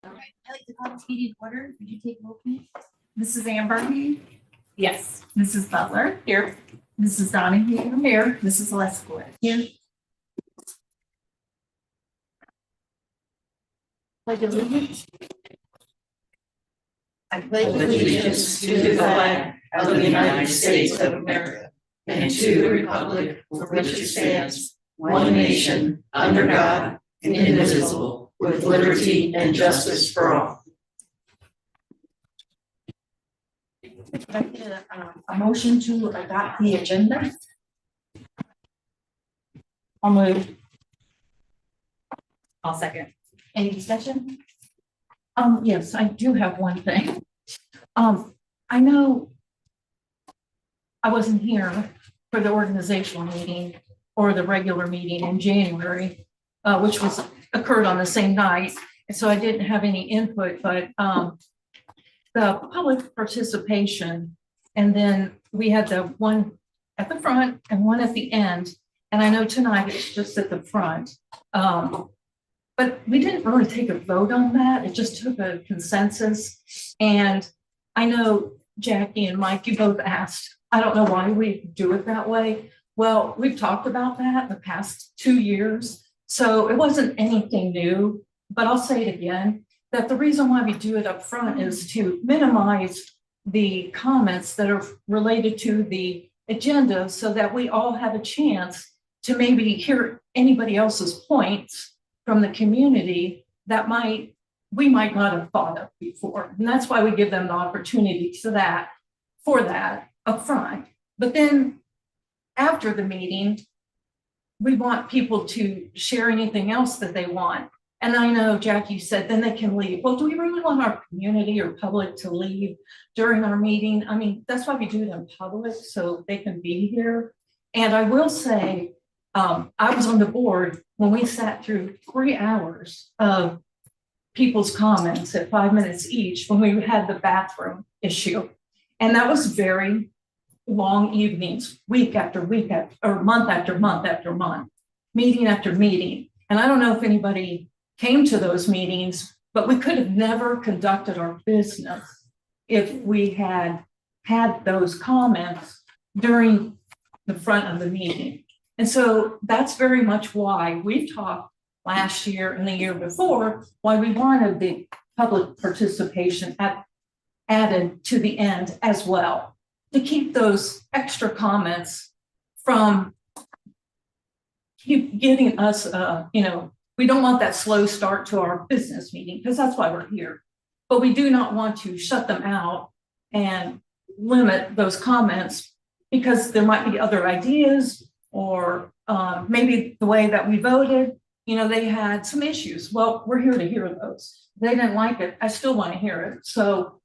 All right, I'd like to call this meeting to order. Would you take roll, please? Mrs. Amber? Yes. Mrs. Butler? Here. Mrs. Donahue? Here. Mrs. Leskowitz? Here. Pledge allegiance. I pledge allegiance to the flag of the United States of America and to the republic for which it stands, one nation, under God, indivisible, with liberty and justice for all. I'd like to, a motion to adopt the agenda. I'll move. I'll second. Any discussion? Yes, I do have one thing. I know I wasn't here for the organizational meeting or the regular meeting in January, which occurred on the same night. And so I didn't have any input, but the public participation, and then we had the one at the front and one at the end. And I know tonight it's just at the front. But we didn't really take a vote on that. It just took a consensus. And I know Jackie and Mike, you both asked, I don't know why we do it that way. Well, we've talked about that the past 2 years. So it wasn't anything new, but I'll say it again, that the reason why we do it up front is to minimize the comments that are related to the agenda so that we all have a chance to maybe hear anybody else's points from the community that we might not have thought of before. And that's why we give them the opportunity for that up front. But then after the meeting, we want people to share anything else that they want. And I know, Jackie, said then they can leave. Well, do we really want our community or public to leave during our meeting? I mean, that's why we do it in public, so they can be here. And I will say, I was on the board when we sat through 3 hours of people's comments at 5 minutes each when we had the bathroom issue. And that was very long evenings, week after week, or month after month after month, meeting after meeting. And I don't know if anybody came to those meetings, but we could have never conducted our business if we had had those comments during the front of the meeting. And so that's very much why we've talked last year and the year before, why we wanted the public participation added to the end as well, to keep those extra comments from keep getting us, we don't want that slow start to our business meeting because that's why we're here. But we do not want to shut them out and limit those comments because there might be other ideas or maybe the way that we voted, they had some issues. Well, we're here to hear those. They didn't like it. I still want to hear it. So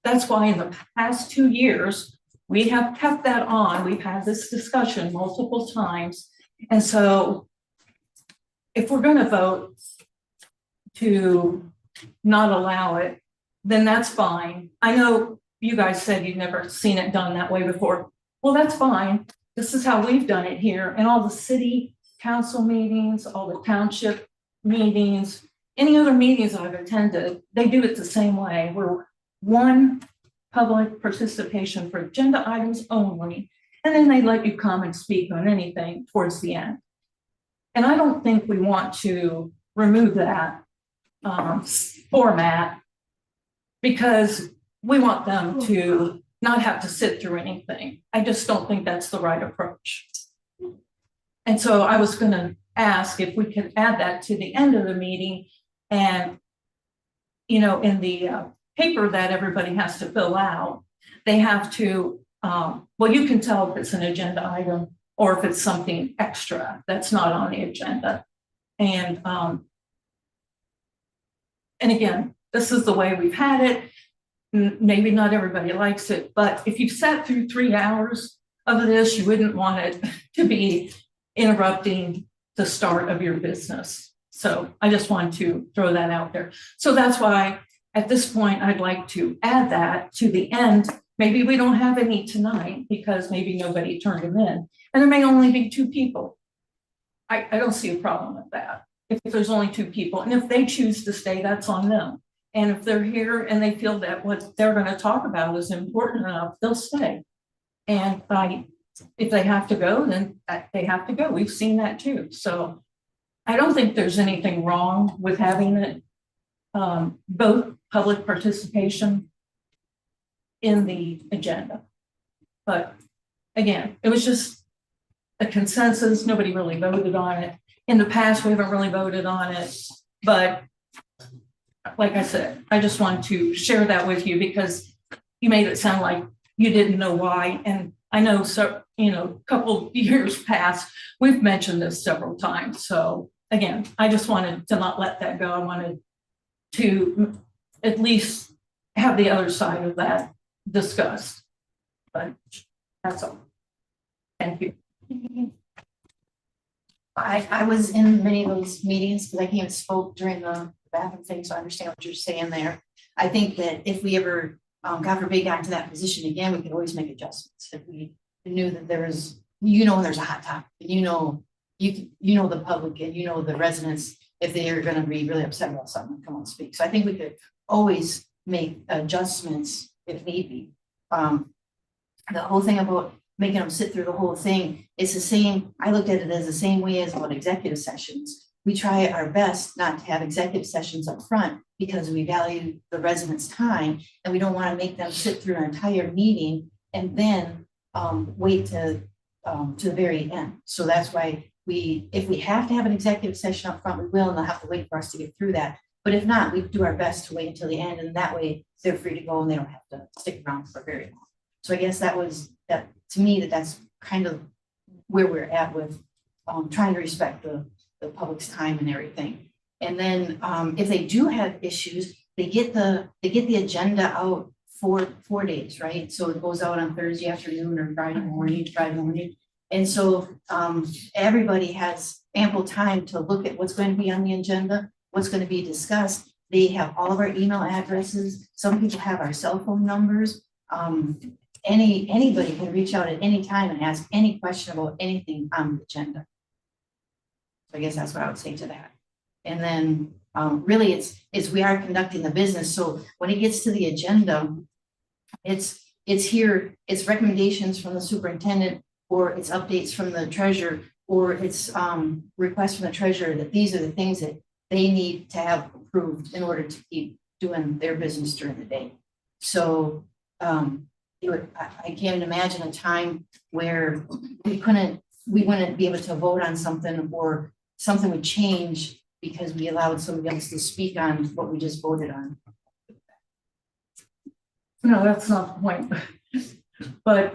that's why in the past 2 years, we have kept that on. We've had this discussion multiple times. And so if we're going to vote to not allow it, then that's fine. I know you guys said you've never seen it done that way before. Well, that's fine. This is how we've done it here. And all the city council meetings, all the township meetings, any other meetings I've attended, they do it the same way. We're one public participation for agenda items only. And then they let you come and speak on anything towards the end. And I don't think we want to remove that format because we want them to not have to sit through anything. I just don't think that's the right approach. And so I was going to ask if we could add that to the end of the meeting and, in the paper that everybody has to fill out, they have to, well, you can tell if it's an agenda item or if it's something extra that's not on the agenda. And again, this is the way we've had it. Maybe not everybody likes it, but if you've sat through 3 hours of this, you wouldn't want it to be interrupting the start of your business. So I just want to throw that out there. So that's why at this point, I'd like to add that to the end. Maybe we don't have any tonight because maybe nobody turned them in. And there may only be 2 people. I don't see a problem with that. if there's only two people, and if they choose to stay, that's on them. And if they're here and they feel that what they're gonna talk about is important enough, they'll stay. And if they have to go, then they have to go. We've seen that too. So I don't think there's anything wrong with having it, both public participation in the agenda. But again, it was just a consensus. Nobody really voted on it. In the past, we haven't really voted on it, but like I said, I just wanted to share that with you because you made it sound like you didn't know why. And I know, so, a couple years past, we've mentioned this several times. So again, I just wanted to not let that go. I wanted to at least have the other side of that discussed. But that's all. Thank you. I was in many of those meetings because I came and spoke during the bathroom thing, so I understand what you're saying there. I think that if we ever, God forbid, got into that position again, we could always make adjustments. If we knew that there was, when there's a hot topic, and the public and the residents, if they are going to be really upset about something, come on, speak. So I think we could always make adjustments if need be. The whole thing about making them sit through the whole thing, it's the same. I looked at it as the same way as about executive sessions. We try our best not to have executive sessions up front because we value the residents' time and we don't want to make them sit through an entire meeting and then wait to the very end. So that's why if we have to have an executive session up front, we will, and they'll have to wait for us to get through that. But if not, we do our best to wait until the end, and that way they're free to go and they don't have to stick around for very long. So I guess that to me, that's kind of where we're at with trying to respect the public's time and everything. And then if they do have issues, they get the agenda out for 4 days, right? So it goes out on Thursday afternoon or Friday morning. And so everybody has ample time to look at what's going to be on the agenda, what's going to be discussed. They have all of our email addresses. Some people have our cell phone numbers. Anybody can reach out at any time and ask any question about anything on the agenda. So I guess that's what I would say to that. And then really it's we are conducting the business. So when it gets to the agenda, it's recommendations from the superintendent, or it's updates from the treasurer, or it's requests from the treasurer that these are the things that they need to have approved in order to keep doing their business during the day. So I can't imagine a time where we wouldn't be able to vote on something, or something would change because we allowed somebody else to speak on what we just voted on. No, that's not the point. But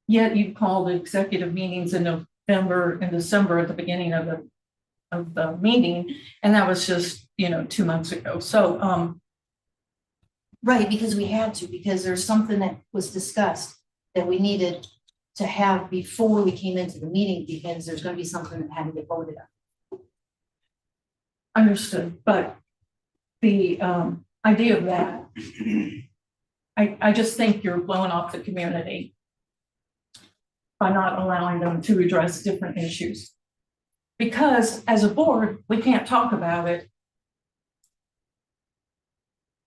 yet you called executive meetings in November and December at the beginning of the meeting, and that was just 2 months ago. So right, because we had to, because there's something that was discussed that we needed to have before we came into the meeting, because there's going to be something that had to get voted on. Understood, but the idea of that, I just think you're blowing off the community by not allowing them to address different issues. Because as a board, we can't talk about it.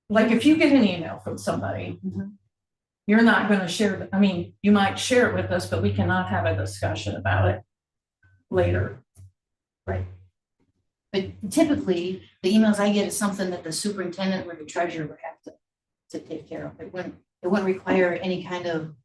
Like if you get an email from somebody, you're not going to share, you might share it with us, but we cannot have a discussion about it later. Right. But typically, the emails I get is something that the superintendent or the treasurer would have to take care of. It wouldn't require any kind of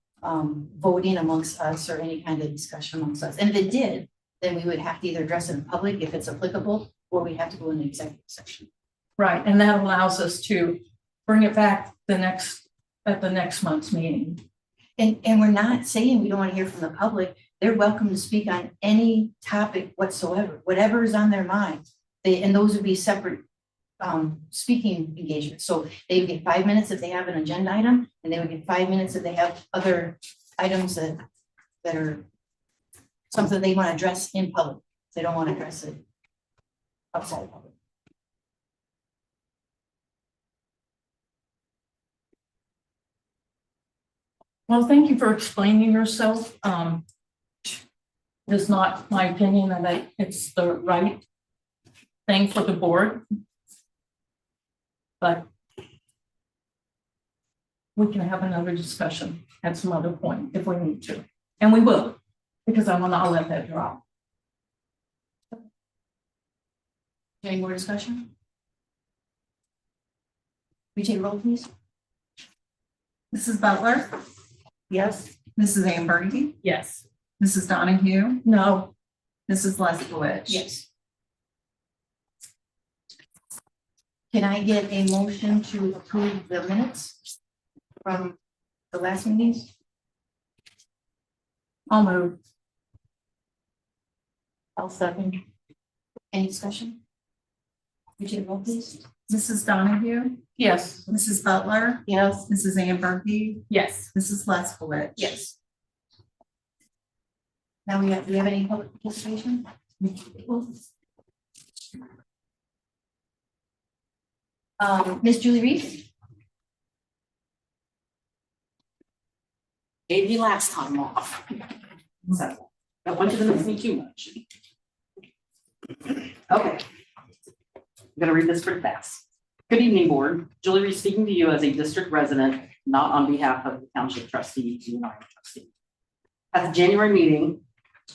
voting amongst us or any kind of discussion amongst us. And if it did, then we would have to either address it in public if it's applicable, or we have to go in the executive session. Right, and that allows us to bring it back at the next month's meeting. And we're not saying we don't want to hear from the public. They're welcome to speak on any topic whatsoever, whatever is on their mind. And those would be separate speaking engagements. So they would get 5 minutes if they have an agenda item, and they would get 5 minutes if they have other items that are something they want to address in public. They don't want to address it outside of public. Well, thank you for explaining yourself. It's not my opinion that it's the right thing for the board. But we can have another discussion at some other point if we need to, and we will, because I want to let that drop. Any more discussion? We take roll, please. Mrs. Butler, Yes? Mrs. Ambergy, Yes. Mrs. Donahue, No. Mrs. Leskowicz. Yes. Can I get a motion to approve the minutes from the last meetings? I'll move. I'll second. Any discussion? We take roll, please. Mrs. Donahue, Yes. Mrs. Butler, Yes. Mrs. Ambergy, Yes. Mrs. Leskowicz. Yes. Now do we have any public participation? Miss Julie Reese? Gave you last time off. So, don't want you to miss me too much. Okay. I'm gonna read this pretty fast. Good evening, board. Julie Reese speaking to you as a district resident, not on behalf of the township trustee, you and I are trustee. At the January meeting,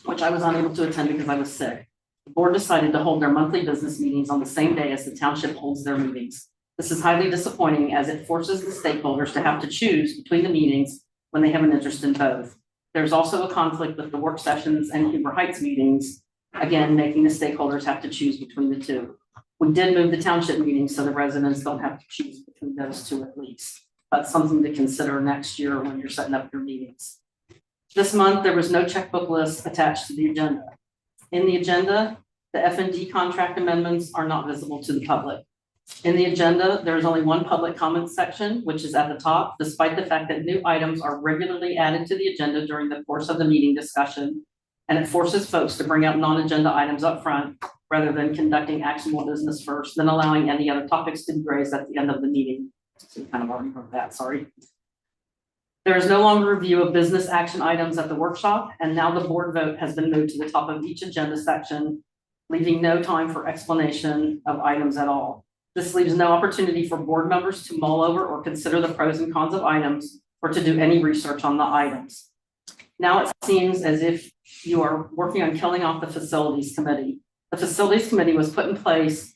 which I was unable to attend because I was sick, the board decided to hold their monthly business meetings on the same day as the township holds their meetings. This is highly disappointing as it forces the stakeholders to have to choose between the meetings when they have an interest in both. There's also a conflict with the work sessions and Huber Heights meetings, again, making the stakeholders have to choose between the two. We did move the township meetings so the residents don't have to choose between those two at least. That's something to consider next year when you're setting up your meetings. This month, there was no checkbook list attached to the agenda. In the agenda, the F&D contract amendments are not visible to the public. In the agenda, there is only one public comment section, which is at the top, despite the fact that new items are regularly added to the agenda during the course of the meeting discussion. And it forces folks to bring out non-agenda items up front rather than conducting actionable business first, then allowing any other topics to be raised at the end of the meeting. So you kind of already heard that, sorry. There is no longer review of business action items at the workshop, and now the board vote has been moved to the top of each agenda section, leaving no time for explanation of items at all. This leaves no opportunity for board members to mull over or consider the pros and cons of items or to do any research on the items. Now it seems as if you are working on killing off the facilities committee. The facilities committee was put in place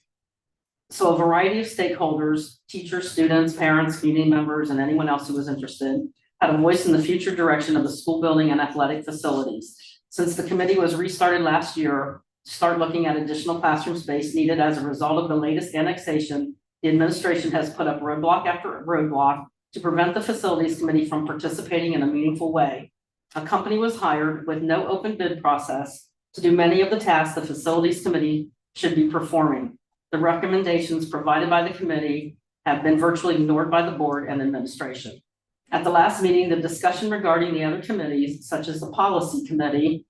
so a variety of stakeholders, teachers, students, parents, community members, and anyone else who was interested, had a voice in the future direction of the school building and athletic facilities. Since the committee was restarted last year, to start looking at additional classroom space needed as a result of the latest annexation, the administration has put up roadblock after roadblock to prevent the facilities committee from participating in a meaningful way. A company was hired with no open bid process to do many of the tasks the facilities committee should be performing. The recommendations provided by the committee have been virtually ignored by the board and administration. At the last meeting, the discussion regarding the other committees, such as the policy committee,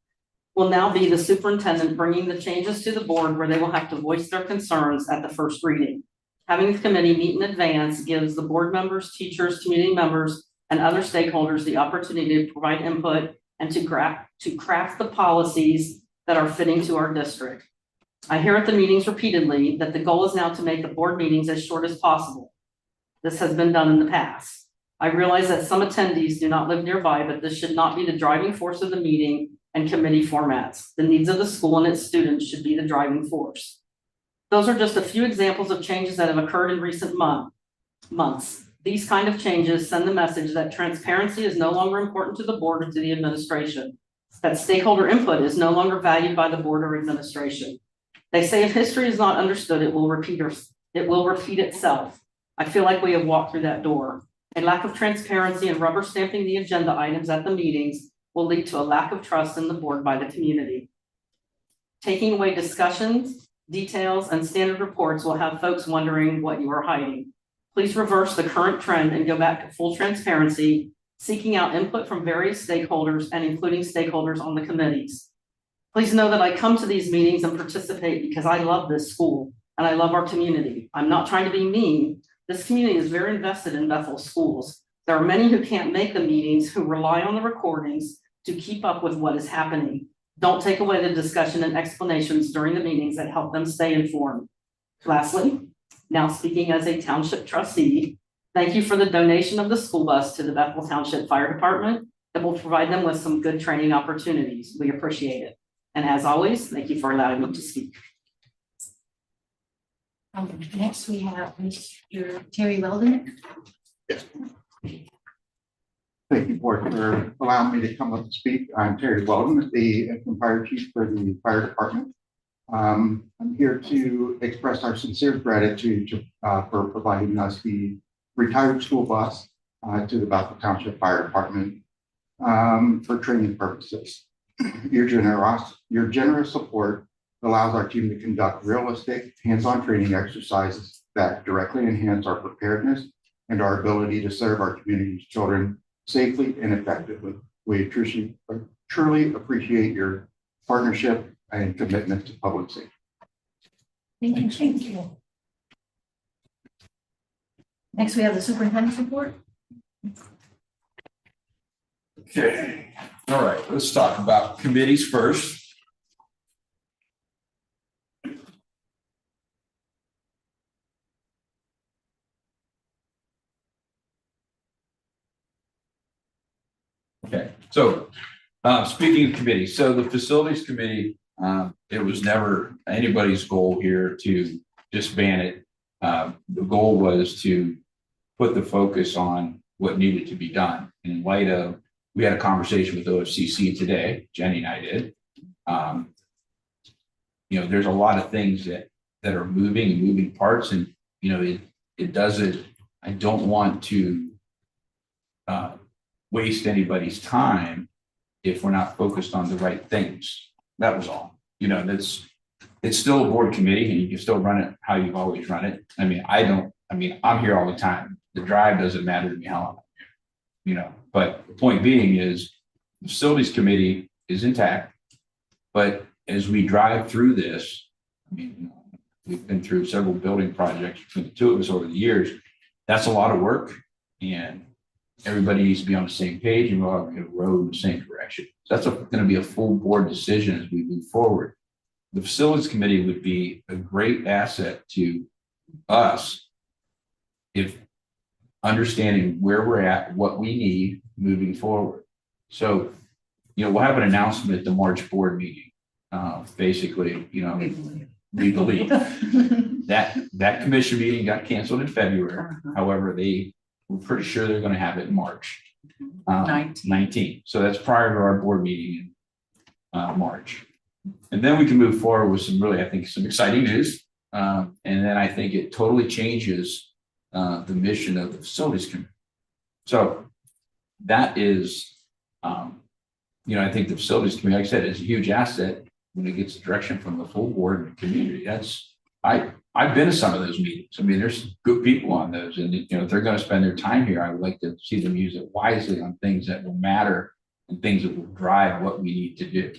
will now be the superintendent bringing the changes to the board where they will have to voice their concerns at the first reading. Having the committee meet in advance gives the board members, teachers, community members, and other stakeholders the opportunity to provide input and to craft the policies that are fitting to our district. I hear at the meetings repeatedly that the goal is now to make the board meetings as short as possible. This has been done in the past. I realize that some attendees do not live nearby, but this should not be the driving force of the meeting and committee formats. The needs of the school and its students should be the driving force. Those are just a few examples of changes that have occurred in recent months. These kind of changes send the message that transparency is no longer important to the board or to the administration, that stakeholder input is no longer valued by the board or administration. They say if history is not understood, it will repeat itself. I feel like we have walked through that door. A lack of transparency and rubber stamping the agenda items at the meetings will lead to a lack of trust in the board by the community. Taking away discussions, details, and standard reports will have folks wondering what you are hiding. Please reverse the current trend and go back to full transparency, seeking out input from various stakeholders and including stakeholders on the committees. Please know that I come to these meetings and participate because I love this school and I love our community. I'm not trying to be mean. This community is very invested in Bethel schools. There are many who can't make the meetings who rely on the recordings to keep up with what is happening. Don't take away the discussion and explanations during the meetings that help them stay informed. Lastly, now speaking as a township trustee, thank you for the donation of the school bus to the Bethel Township Fire Department that will provide them with some good training opportunities. We appreciate it. And as always, thank you for allowing me to speak. Next, we have Mr. Terry Weldon. Thank you, Board, for allowing me to come up and speak. I'm Terry Weldon, the interim fire chief for the fire department. I'm here to express our sincere gratitude for providing us the retired school bus to the Bethel Township Fire Department for training purposes. Your generous support allows our team to conduct realistic, hands-on training exercises that directly enhance our preparedness and our ability to serve our community's children safely and effectively. We truly appreciate your partnership and commitment to public safety. Thank you. Next, we have the superintendent's report. Okay, all right, let's talk about committees first. Okay, so speaking of committees, so the facilities committee, it was never anybody's goal here to disband it. The goal was to put the focus on what needed to be done. In light of, we had a conversation with OFCC today, Jenny and I did. You know, there's a lot of things that are moving and moving parts, and you know, it doesn't. I don't want to waste anybody's time if we're not focused on the right things. That was all. You know, it's still a board committee, and you can still run it how you've always run it. I mean, I'm here all the time. The drive doesn't matter to me how I'm here, you know. But the point being is, the facilities committee is intact. But as we drive through this, I mean, we've been through several building projects between the two of us over the years. That's a lot of work, and everybody needs to be on the same page, and we're all going to row in the same direction. So that's going to be a full board decision as we move forward. The facilities committee would be a great asset to us if understanding where we're at, what we need moving forward. So, you know, we'll have an announcement at the March board meeting. Basically, you know, we believe that commission meeting got canceled in February. However, we're pretty sure they're going to have it in March 19. So that's prior to our board meeting in March. And then we can move forward with some really, I think, some exciting news. And then I think it totally changes the mission of the facilities committee. So that is, you know, I think the facilities committee, like I said, is a huge asset when it gets direction from the full board and the community. I've been to some of those meetings. I mean, there's good people on those, and you know, if they're going to spend their time here, I would like to see them use it wisely on things that will matter and things that will drive what we need to do.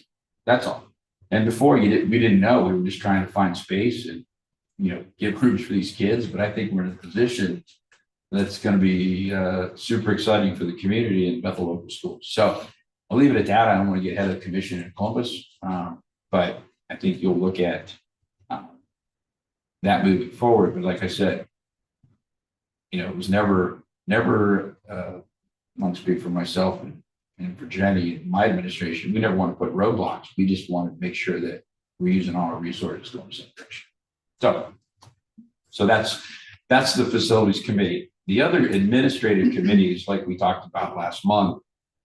That's all. And before we didn't know, we were just trying to find space and, you know, give rooms for these kids. But I think we're in a position that's going to be super exciting for the community and Bethel local schools. So I'll leave it at that. I don't want to get ahead of the commission in Columbus, but I think you'll look at that moving forward. But like I said, you know, it was never, I want to speak for myself and for Jenny and my administration, we never want to put roadblocks. We just want to make sure that we're using all our resources to go in the same direction. So that's the facilities committee. The other administrative committees, like we talked about last month,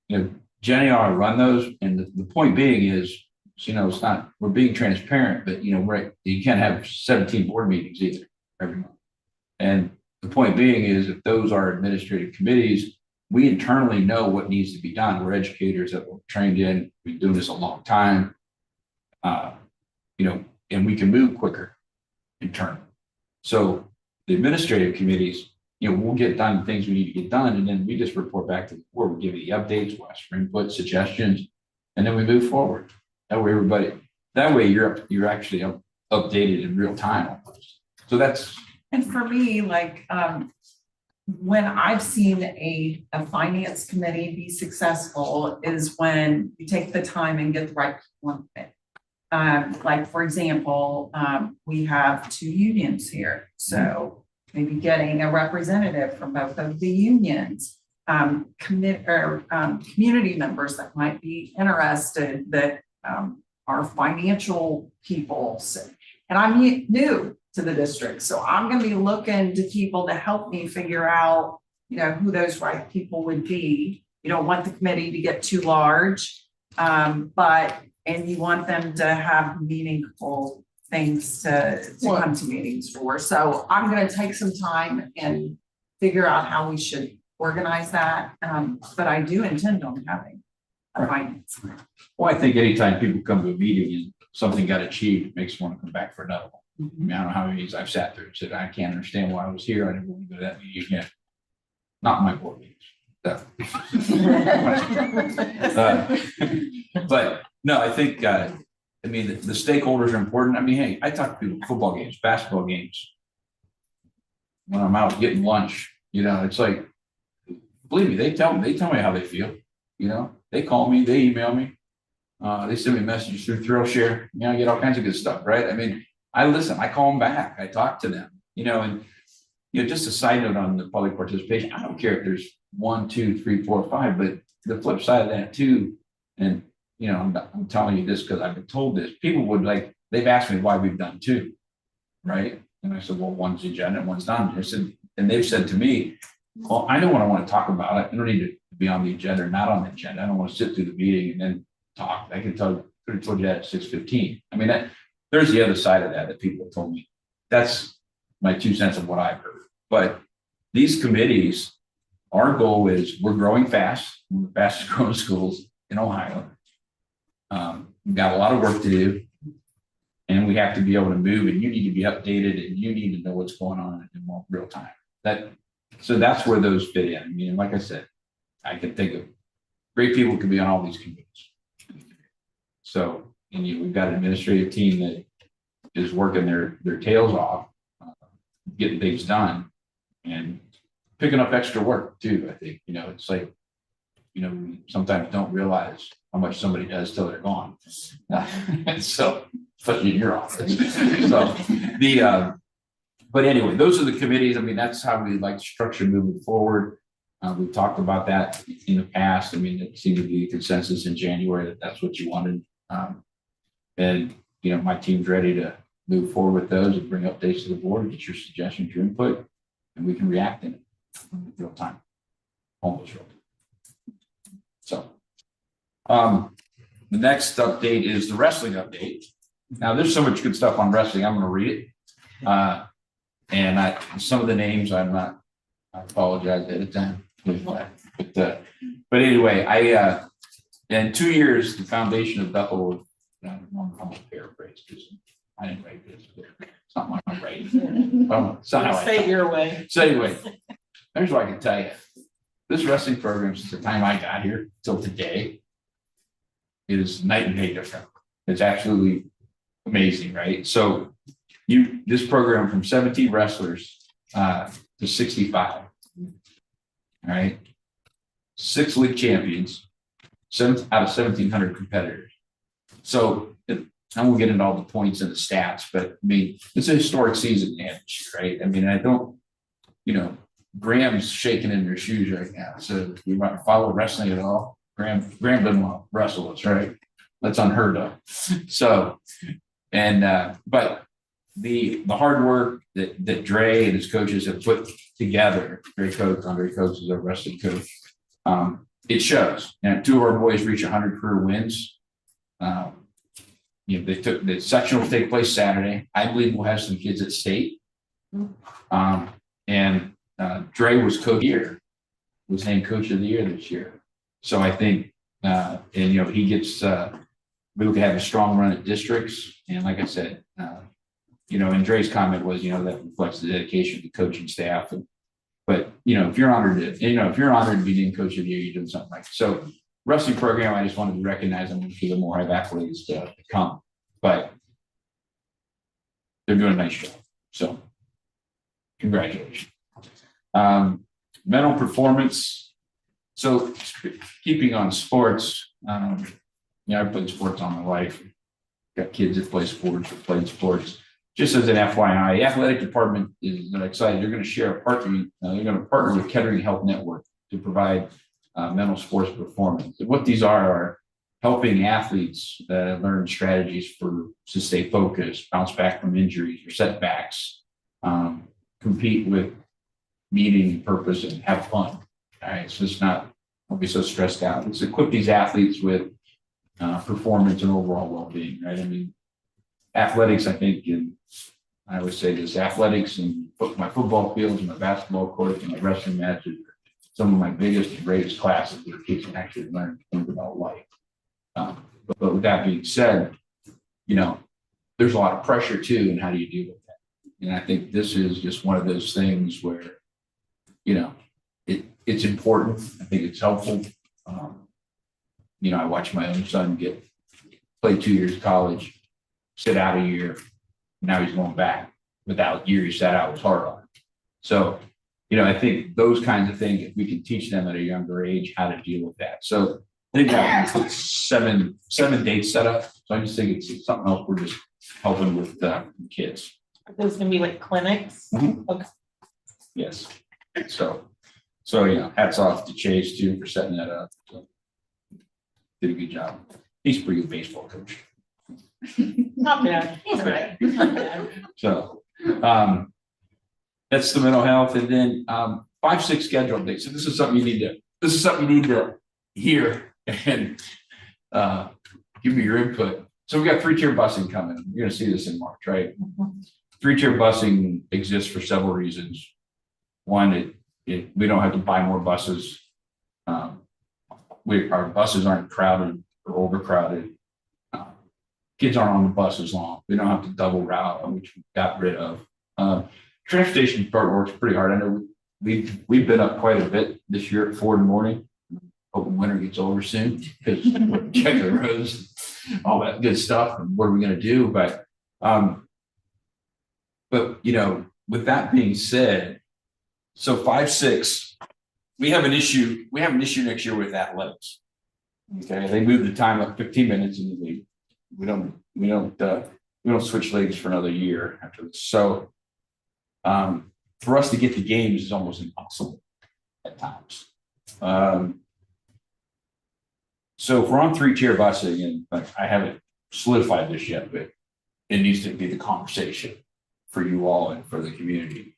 you know, Jenny and I run those, and the point being is, you know, it's not, we're being transparent, but you know, you can't have 17 board meetings either every month. And the point being is, if those are administrative committees, we internally know what needs to be done. We're educators that were trained in, we've been doing this a long time, you know, and we can move quicker internally. So the administrative committees, you know, we'll get done the things we need to get done, and then we just report back to the board. We'll give you the updates, we'll ask for input, suggestions, and then we move forward. That way you're actually updated in real time almost. So that's. And for me, like, when I've seen a finance committee be successful is when you take the time and get the right people in it. Like, for example, we have two unions here, so maybe getting a representative from both of the unions. Community members that might be interested that are financial people. And I'm new to the district, so I'm gonna be looking to people to help me figure out, who those right people would be. You don't want the committee to get too large, and you want them to have meaningful things to come to meetings for. So I'm gonna take some time and figure out how we should organize that, but I do intend on having a finance. Well, I think anytime people come to a meeting and something got achieved, it makes them want to come back for another one. I mean, I don't know how many meetings I've sat through and said, I can't understand why I was here. I didn't want to go to that meeting again. Not my board meetings. But no, I think, the stakeholders are important. I mean, hey, I talk to people, football games, basketball games. When I'm out getting lunch, it's like, believe me, they tell me how they feel. They call me, they email me. They send me messages through ThrillShare. I get all kinds of good stuff, right? I mean, I listen, I call them back, I talk to them, and just a side note on the public participation. I don't care if there's 1, 2, 3, 4, 5, but the flip side of that too, and I'm telling you this because I've been told this. People would they've asked me why we've done 2, right? And I said, well, one's agenda, and one's not. And they've said to me, well, I know what I want to talk about. I don't need to be on the agenda or not on the agenda. I don't want to sit through the meeting and then talk. I could have told you that at 6:15. I mean, there's the other side of that people have told me. That's my 2 cents of what I've heard. But these committees, our goal is we're growing fast. We're the fastest growing schools in Ohio. We've got a lot of work to do. And we have to be able to move, and you need to be updated, and you need to know what's going on in real time. So that's where those fit in. I mean, like I said, I can think of great people could be on all these committees. So, and we've got an administrative team that is working their tails off, getting things done, and picking up extra work too. I think, it's like, we sometimes don't realize how much somebody does till they're gone. And so, especially in your office. So but anyway, those are the committees. I mean, that's how we like to structure moving forward. We've talked about that in the past. I mean, it seemed to be a consensus in January that that's what you wanted. And, my team's ready to move forward with those and bring updates to the board, get your suggestions, your input, and we can react in real time, almost real time. So, the next update is the wrestling update. Now, there's so much good stuff on wrestling. I'm going to read it. And some of the names I apologize at a time. But anyway, in 2 years, the foundation of Bethel, I'm going to paraphrase because I didn't write this, but it's not my writing. It's not how I Say it your way. So anyway, here's what I can tell you. This wrestling program, since the time I got here till today, is night and day different. It's absolutely amazing, right? So this program from 17 wrestlers to 65, all right? 6 league champions, 7 out of 1,700 competitors. So I won't get into all the points and the stats, but I mean, it's a historic season, right? I mean, I don't, Graham's shaking in their shoes right now. So you might follow wrestling at all. Graham doesn't want to wrestle us, right? That's unheard of. So, but the hard work that Dre and his coaches have put together, Andre Coates is our wrestling coach. It shows. And 2 of our boys reach 100 career wins. They took the sectional will take place Saturday. I believe we'll have some kids at state. And Dre was coach of the year, was named coach of the year this year. So I think, he gets, we can have a strong run at districts. And like I said, and Dre's comment was, that reflects the dedication of the coaching staff. But if you're honored to be named coach of the year, you're doing something right. So wrestling program, I just wanted to recognize them for the more have accolades to come. But they're doing a nice job. So congratulations. Mental performance. So keeping on sports, I played sports all my life. got kids that play sports or played sports. Just as an FYI, the athletic department is excited. They're going to share a parking. They're going to partner with Kettering Health Network to provide mental sports performance. And what these are helping athletes learn strategies to stay focused, bounce back from injuries or setbacks, compete with meaning and purpose, and have fun. All right, so it's not, don't be so stressed out. It's equip these athletes with performance and overall well-being, right? I mean, athletics, I think, and I would say this, athletics and my football fields and my basketball courts and my wrestling matches are some of my biggest and greatest classes where kids can actually learn things about life. But with that being said, you know, there's a lot of pressure too, and how do you deal with that? And I think this is just one of those things where, you know, it's important. I think it's helpful. You know, I watched my own son play 2 years of college, sit out a year. Now he's going back. But that year he sat out was hard on him. So, you know, I think those kinds of things, if we can teach them at a younger age how to deal with that. So I think that seven dates set up. So I just think it's something else we're just helping with kids. There's gonna be like clinics. Mhm. Okay. Yes. So you know, hats off to Chase too for setting that up. So, did a good job. He's a pretty good baseball coach. Not bad. He's all right. Not bad. So that's the mental health, and then 5-6 schedule update. So this is something you need to hear and give me your input. So we got 3-tier busing coming. You're gonna see this in March, right? 3-tier busing exists for several reasons. One, we don't have to buy more buses. Our buses aren't crowded or overcrowded. Kids aren't on the bus as long. We don't have to double route, which we got rid of. Transportation part works pretty hard. I know we've been up quite a bit this year at 4 in the morning. Hoping winter gets over soon because we're checking the roads, all that good stuff. And what are we going to do? But you know, with that being said, so 5-6, we have an issue. We have an issue next year with athletics. Okay, they moved the time up 15 minutes in the league. We don't switch leagues for another year after this. So for us to get to games is almost impossible at times. So if we're on 3-tier busing, and like, I haven't solidified this yet, but it needs to be the conversation for you all and for the community.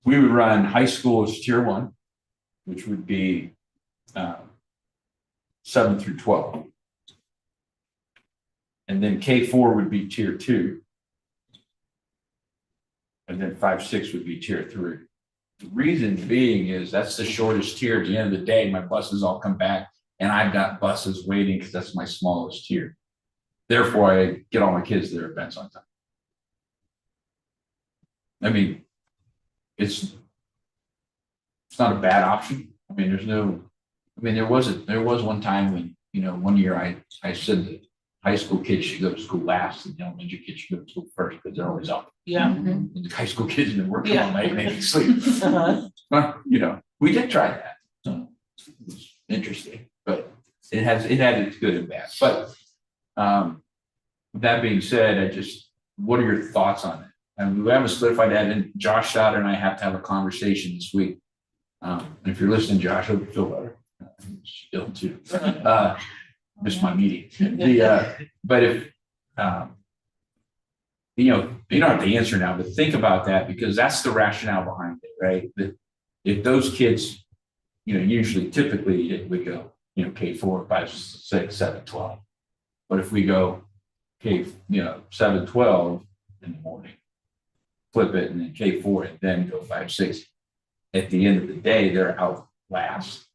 We would run high school as tier 1, which would be 7 through 12. And then K4 would be tier 2. And then 5-6 would be tier 3. The reason being is that's the shortest tier. At the end of the day, my buses all come back and I've got buses waiting because that's my smallest tier. Therefore, I get all my kids to their events on time. I mean, it's not a bad option. I mean, there was one time when, you know, one year I said that high school kids should go to school last and the elementary kids should go to school first because they're always up. Yeah. And the high school kids have been working Yeah. all night, making sleep. But, you know, we did try that. So it was interesting, but it had its good and bad. But with that being said, what are your thoughts on it? And we haven't solidified that, and Josh Stoddard and I have to have a conversation this week. And if you're listening, Josh, I hope you feel better. Still too. Missed my meeting. But if you know, you don't have to answer now, but think about that because that's the rationale behind it, right? That if those kids, you know, typically we go, you know, K4, 5, 6, 7, 12. But if we go K, you know, 7, 12 in the morning, flip it, and then K4, and then go 5, 6. At the end of the day, they're out last.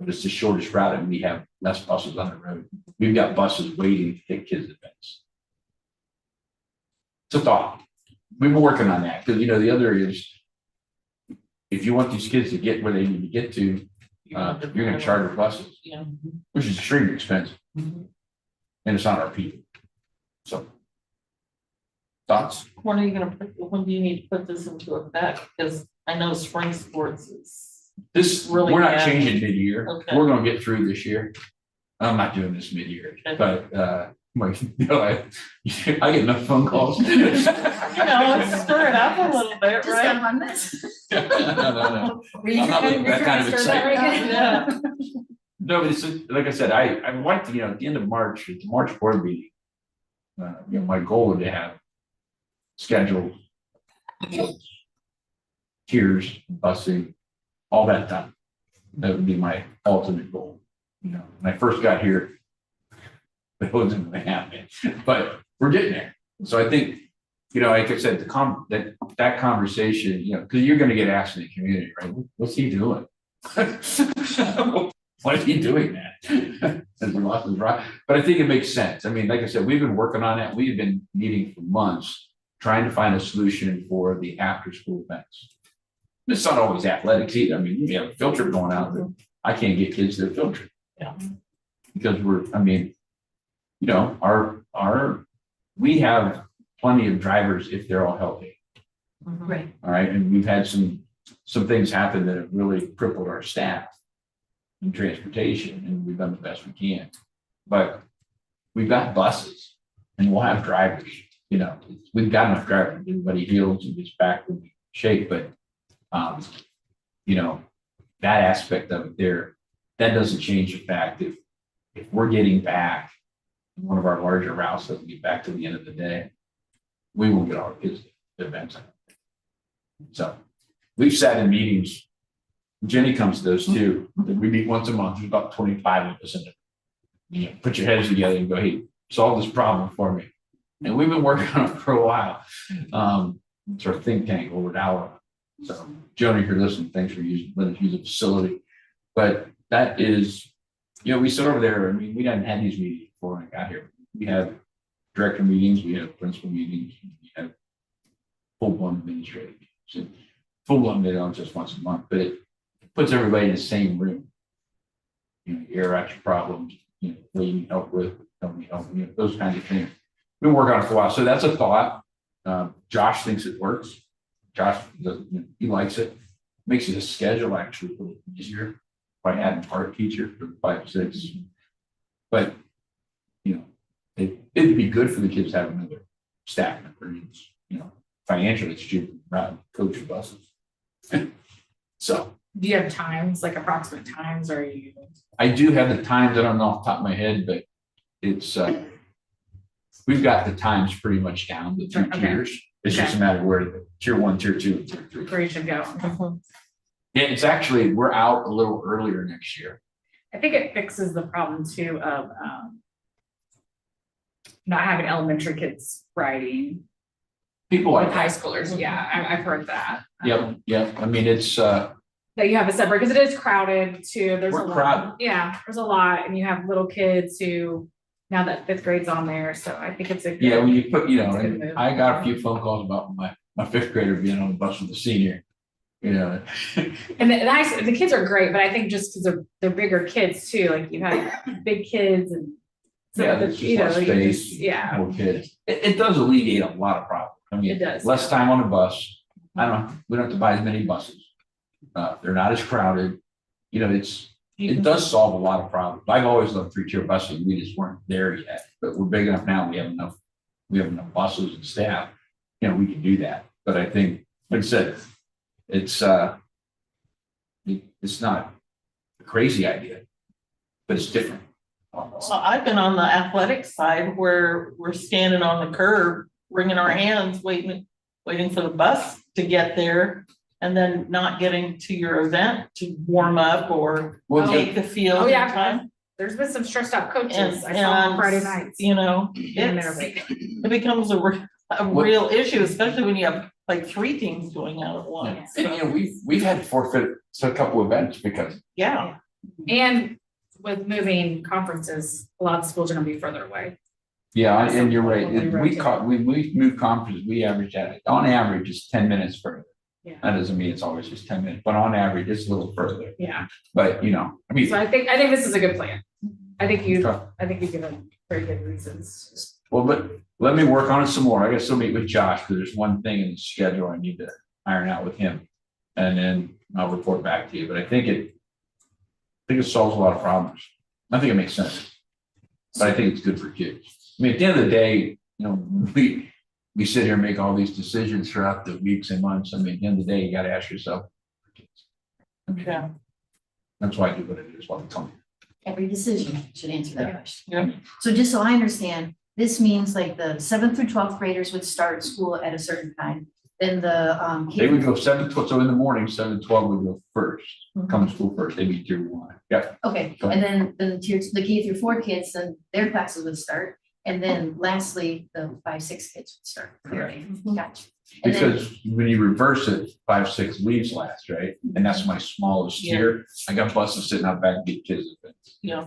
But it's the shortest route, and we have less buses on the road. We've got buses waiting to take kids to events. It's a thought. We've been working on that because, you know, the other is if you want these kids to get where they need to get to, you're going to charter buses, Yeah. which is extremely expensive, Mhm. and it's not our people. So, thoughts? When do you need to put this into effect? Because I know spring sports is, We're not bad. changing mid-year. Okay. We're going to get through this year. I'm not doing this mid-year, Okay. but like, you know, I get enough phone calls. You know, stir it up a little bit, Just right? got on this. No. I'm not looking for that kind of excitement. Yeah. No, but it's, like I said, I want to, you know, at the end of March, at the March board meeting, you know, my goal would to have scheduled tiers, busing, all that done. That would be my ultimate goal. You know, when I first got here, it wasn't going to happen, but we're getting there. So I think, you know, like I said, that conversation, you know, because you're going to get asked in the community, right? What's he doing? Why is he doing that? As we lost his right. But I think it makes sense. I mean, like I said, we've been working on that. We've been meeting for months, trying to find a solution for the after-school events. It's not always athletics either. I mean, we have a field trip going out, but I can't get kids to the field trip. Yeah. Because I mean, you know, we have plenty of drivers if they're all healthy. Right. All right. And we've had some things happen that have really crippled our staff in transportation, and we've done the best we can. But we've got buses and we'll have drivers, you know, we've got enough drivers, everybody heals and gets back in shape, but you know, that aspect of it there, that doesn't change the fact that if we're getting back one of our larger routes doesn't get back to the end of the day, we won't get our kids to events. So we've sat in meetings. Jenny comes to those too. We meet once a month. There's about 25 of us in it. You know, put your heads together and go, hey, solve this problem for me. And we've been working on it for a while. Sort of think tank over an hour. So Joni, if you're listening, thanks for letting us use the facility. But that is, you know, we sit over there. I mean, we hadn't had these meetings before I got here. We have director meetings, we have principal meetings, we have full-blown administrative meetings. So full-blown, they don't just once a month, but it puts everybody in the same room. You know, air out your problems, you know, what you need help with, don't need help, you know, those kinds of things. We've been working on it for a while. So that's a thought. Josh thinks it works. Josh, he likes it. Makes it a schedule actually a little easier by adding art teacher for 5 to 6. But, you know, it'd be good for the kids to have another staff member. It's, you know, financially it's cheaper than coach buses. So. Do you have times, like approximate times, or you? I do have the times. I don't know off the top of my head, but it's we've got the times pretty much down the 2 Okay. tiers. It's just a matter of where the tier 1, tier 2, and tier 3. Where you should go. Yeah, it's actually we're out a little earlier next year. I think it fixes the problem too of not having elementary kids riding People with like high that. schoolers. Yeah, I've heard that. Yep. I mean, it's That you have a separate, because it is crowded too. There's We're a lot. crowded. Yeah, there's a lot, and you have little kids who, now that 5th grade's on there, so I think it's a. yeah. When you put, you It's a good know, move. I got a few phone calls about my 5th grader being on the bus with a senior. You know, And the kids are great, but I think just because they're bigger kids too, like you have big kids and. So yeah, the- there's you just know, less you space. just- yeah, More kids. It does alleviate a lot of problems. I mean, it does. less time on the bus. We don't have to buy as many buses. They're not as crowded. You know, it does solve a lot of problems. I've always loved 3-tier busing. We just weren't there yet, but we're big enough now. We have enough buses and staff. You know, we can do that. But I think, like I said, it's not a crazy idea, but it's different. So I've been on the athletic side where we're standing on the curb, wringing our hands, waiting for the bus to get there. And then not getting to your event to warm up or Well, take the field. Oh, yeah. in time. There's been some stressed out coaches. And, I saw on and, Friday nights. you know, being there late. it becomes a real issue, especially when you have like 3 teams going out at once. And, you know, we've had to forfeit a couple of events because Yeah, And with moving conferences, a lot of schools are gonna be further away. yeah, and you're right. When we rotate. We moved conferences. We averaged at on average it's 10 minutes further. Yeah. That doesn't mean it's always just 10 minutes, but on average it's a little further. Yeah, But you know, I mean, so I think this is a good plan. I think you've given very good reasons. well, but let me work on it some more. I gotta still meet with Josh because there's one thing in the schedule I need to iron out with him. And then I'll report back to you. But I think it solves a lot of problems. I think it makes sense. But I think it's good for kids. I mean, at the end of the day, you know, we sit here and make all these decisions throughout the weeks and months. I mean, at the end of the day, you gotta ask yourself. I mean, Yeah. that's why I do what I do, is what I'm telling you. Every decision should answer that question. Yeah. So just so I understand, this means like the 7th through 12th graders would start school at a certain time. Then the They would go 7 to 12, so in the morning, 7 to 12 would go first, come to school first, they'd be tier 1. Yeah, Okay, Go and then the K through 4 kids, then their classes would start. And then lastly, the 5, 6 kids would start. Correct. Gotcha. And then- because when you reverse it, 5, 6 leaves last, right? And that's my smallest Yeah. tier. I got buses sitting out back, get kids. Yeah.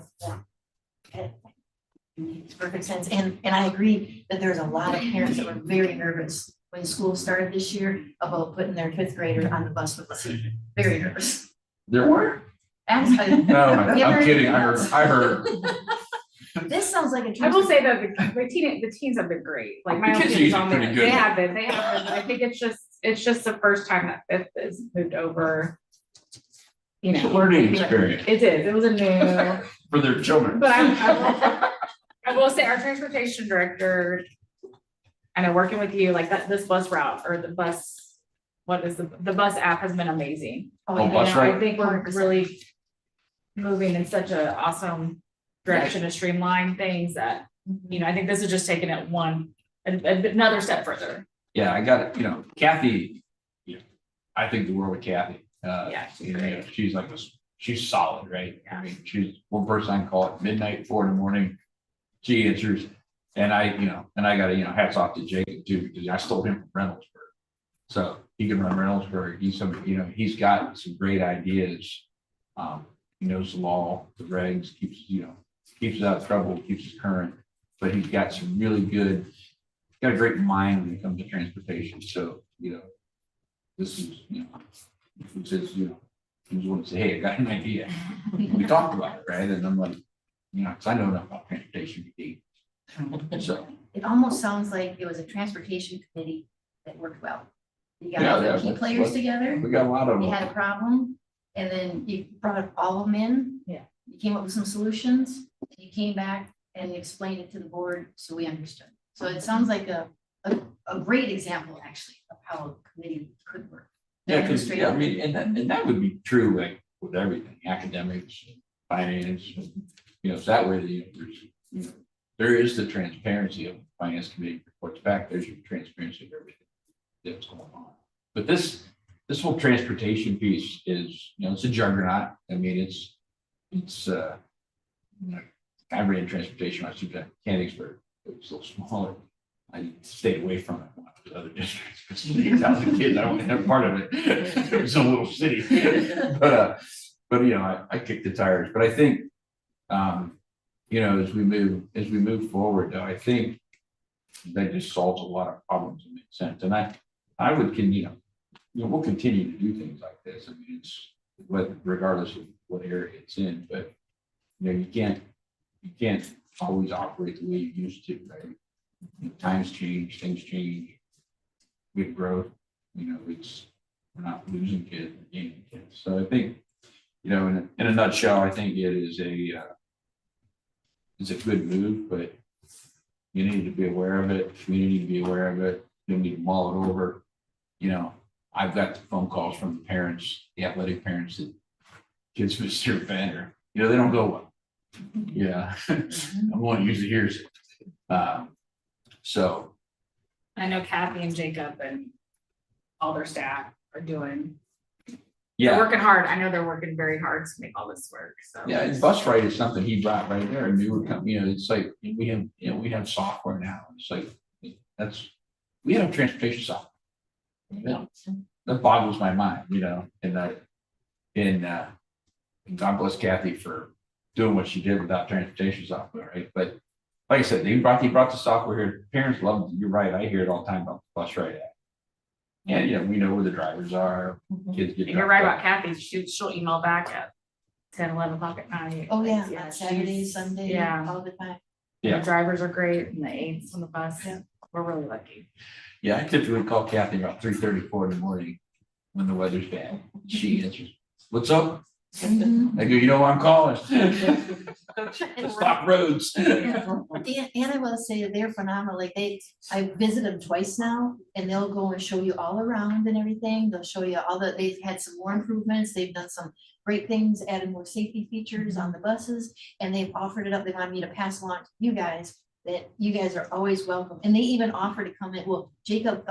Makes perfect sense. And I agree that there's a lot of parents that were very nervous when school started this year about putting their 5th grader on the bus with the seat. Very nervous. There were? Absolutely. No, I'm kidding. I heard. This sounds like a. I will say that the teens have been great. Like my The own kids are kids on usually there, pretty good. they have been. I think it's just the first time that 5th is moved over. You It's a know, learning experience it is. It was a new. for their children. But I will say our transportation director, I know working with you, like this bus route or the bus, what is the bus app has been amazing. Oh, You bus know, I route? think we're 100%. really moving in such a awesome direction to streamline things that, you know, I think this is just taking it another step further. Yeah, I got it, you know, Kathy, you know, I think the world of Kathy. Yeah, she's you know, great. she's solid, right? I mean, she's one person I can call at midnight, 4 a.m. She answers, and I got to, hats off to Jacob too, because I stole him from Reynoldsburg. So he can run Reynoldsburg. He's got some great ideas. He knows the law, the regs, keeps us out of trouble, keeps us current, but he's got some really good, got a great mind when it comes to transportation. So, this is, he says, he was going to say, hey, I got an idea. We talked about it, right? And I'm like, because I know enough about transportation. So. It almost sounds like it was a transportation committee that worked well. You Yeah, got yeah, the key that's players what- together, We got a lot of you had a them. problem, and then you brought all of them in. Yeah. You came up with some solutions, and you came back and explained it to the board, so we understood. So it sounds like a great example, actually, of how a committee could work. Yeah, because, Administrative. I mean, and that would be true, like, with everything, academics, finance, it's that way, there is the transparency of the finance committee reports back, there's your transparency of everything that's going on. But this whole transportation piece is, it's a juggernaut. I mean, it's I ran transportation when I was at Mechanicsburg. It was a little smaller. I stayed away from it when I was in other districts. Because 8,000 kids, I wasn't have part of it. It was a little city. But I kicked the tires. But I think, as we move forward, though, I think that just solves a lot of problems and makes sense. And I would, we'll continue to do things like this. I mean, it's regardless of what area it's in, but you can't always operate the way you used to, right? Times change, things change. With growth, we're not losing kids, we're gaining kids. So I think, in a nutshell, I think it is it's a good move, but you need to be aware of it. Community need to be aware of it. You need to mull it over. I've got the phone calls from the parents, the athletic parents that kids miss their event, or they don't go well. Yeah, I'm going to usually hears it. So. I know Kathy and Jacob and all their staff are doing. They're Yeah, working hard. I know they're working very hard to make all this work. So yeah, and bus ride is something he brought right there. A newer company, it's like we have software now. It's like we have transportation software. That boggles my mind, and God bless Kathy for doing what she did without transportation software, right? But like I said, he brought the software here. Parents love it. You're right. I hear it all the time about the bus ride app. And we know where the drivers are. Kids get. and you're right about Kathy. She'll email back at 10, 11 o'clock at night. Oh, yeah, Yeah, on Saturday, she's- Sunday, yeah. all the time. Yeah. The drivers are great and the aides on the bus. Yeah. We're really lucky. Yeah, I typically call Kathy about 3:34 in the morning when the weather's bad. She answers, "What's up?" Mhm. I go, you know why I'm calling? Go check the Stop roads. And I will say that they're phenomenal, like I visited them twice now, and they'll go and show you all around and everything, they'll show you they've had some more improvements, they've done some great things, added more safety features on the buses, and they've offered it up, they want me to pass along to you guys, that you guys are always welcome, and they even offer to come in, well, Jacob,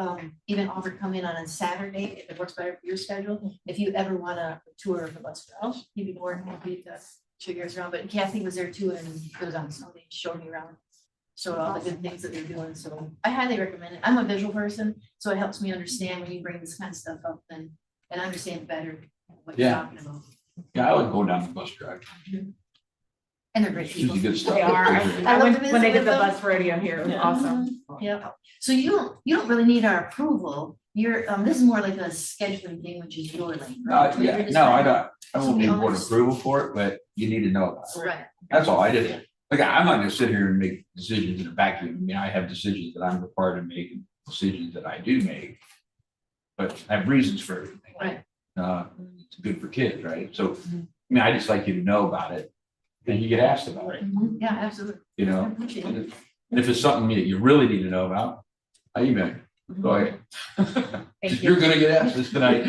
even offered to come in on a Saturday, if it works better for your schedule, if you ever want a tour of the bus route, he'd be more than happy to show you guys around, but Kathy was there too, and it was on Sunday, showed me around, showed all the good things that they're doing, so I highly recommend it. I'm a visual person, so it helps me understand when you bring this kind of stuff up, and understand better what you're Yeah. talking about. Yeah, I would go down the bus drive. And they're great It's people. usually good stuff. They are. I I love went to when they visit did the with them. bus rodeo here. It was awesome. Yeah, so you don't really need our approval, you're, this is more like a scheduling thing, which is your lane, right? What Yeah, you're no, I describing. don't, I So won't we need board always- approval for it, but you need to know about it. Right. That's all I did. Like, I'm not gonna sit here and make decisions in a vacuum. I mean, I have decisions that I'm required to make and decisions that I do make. But I have reasons for everything. Right. It's good for kids, right? So, I mean, I just like you to know about it. And you get asked about it, Mhm. Yeah, absolutely. you I know? appreciate And it. if it's something that you really need to know about, I email you. Go ahead. Thank You're you. gonna get asked this tonight.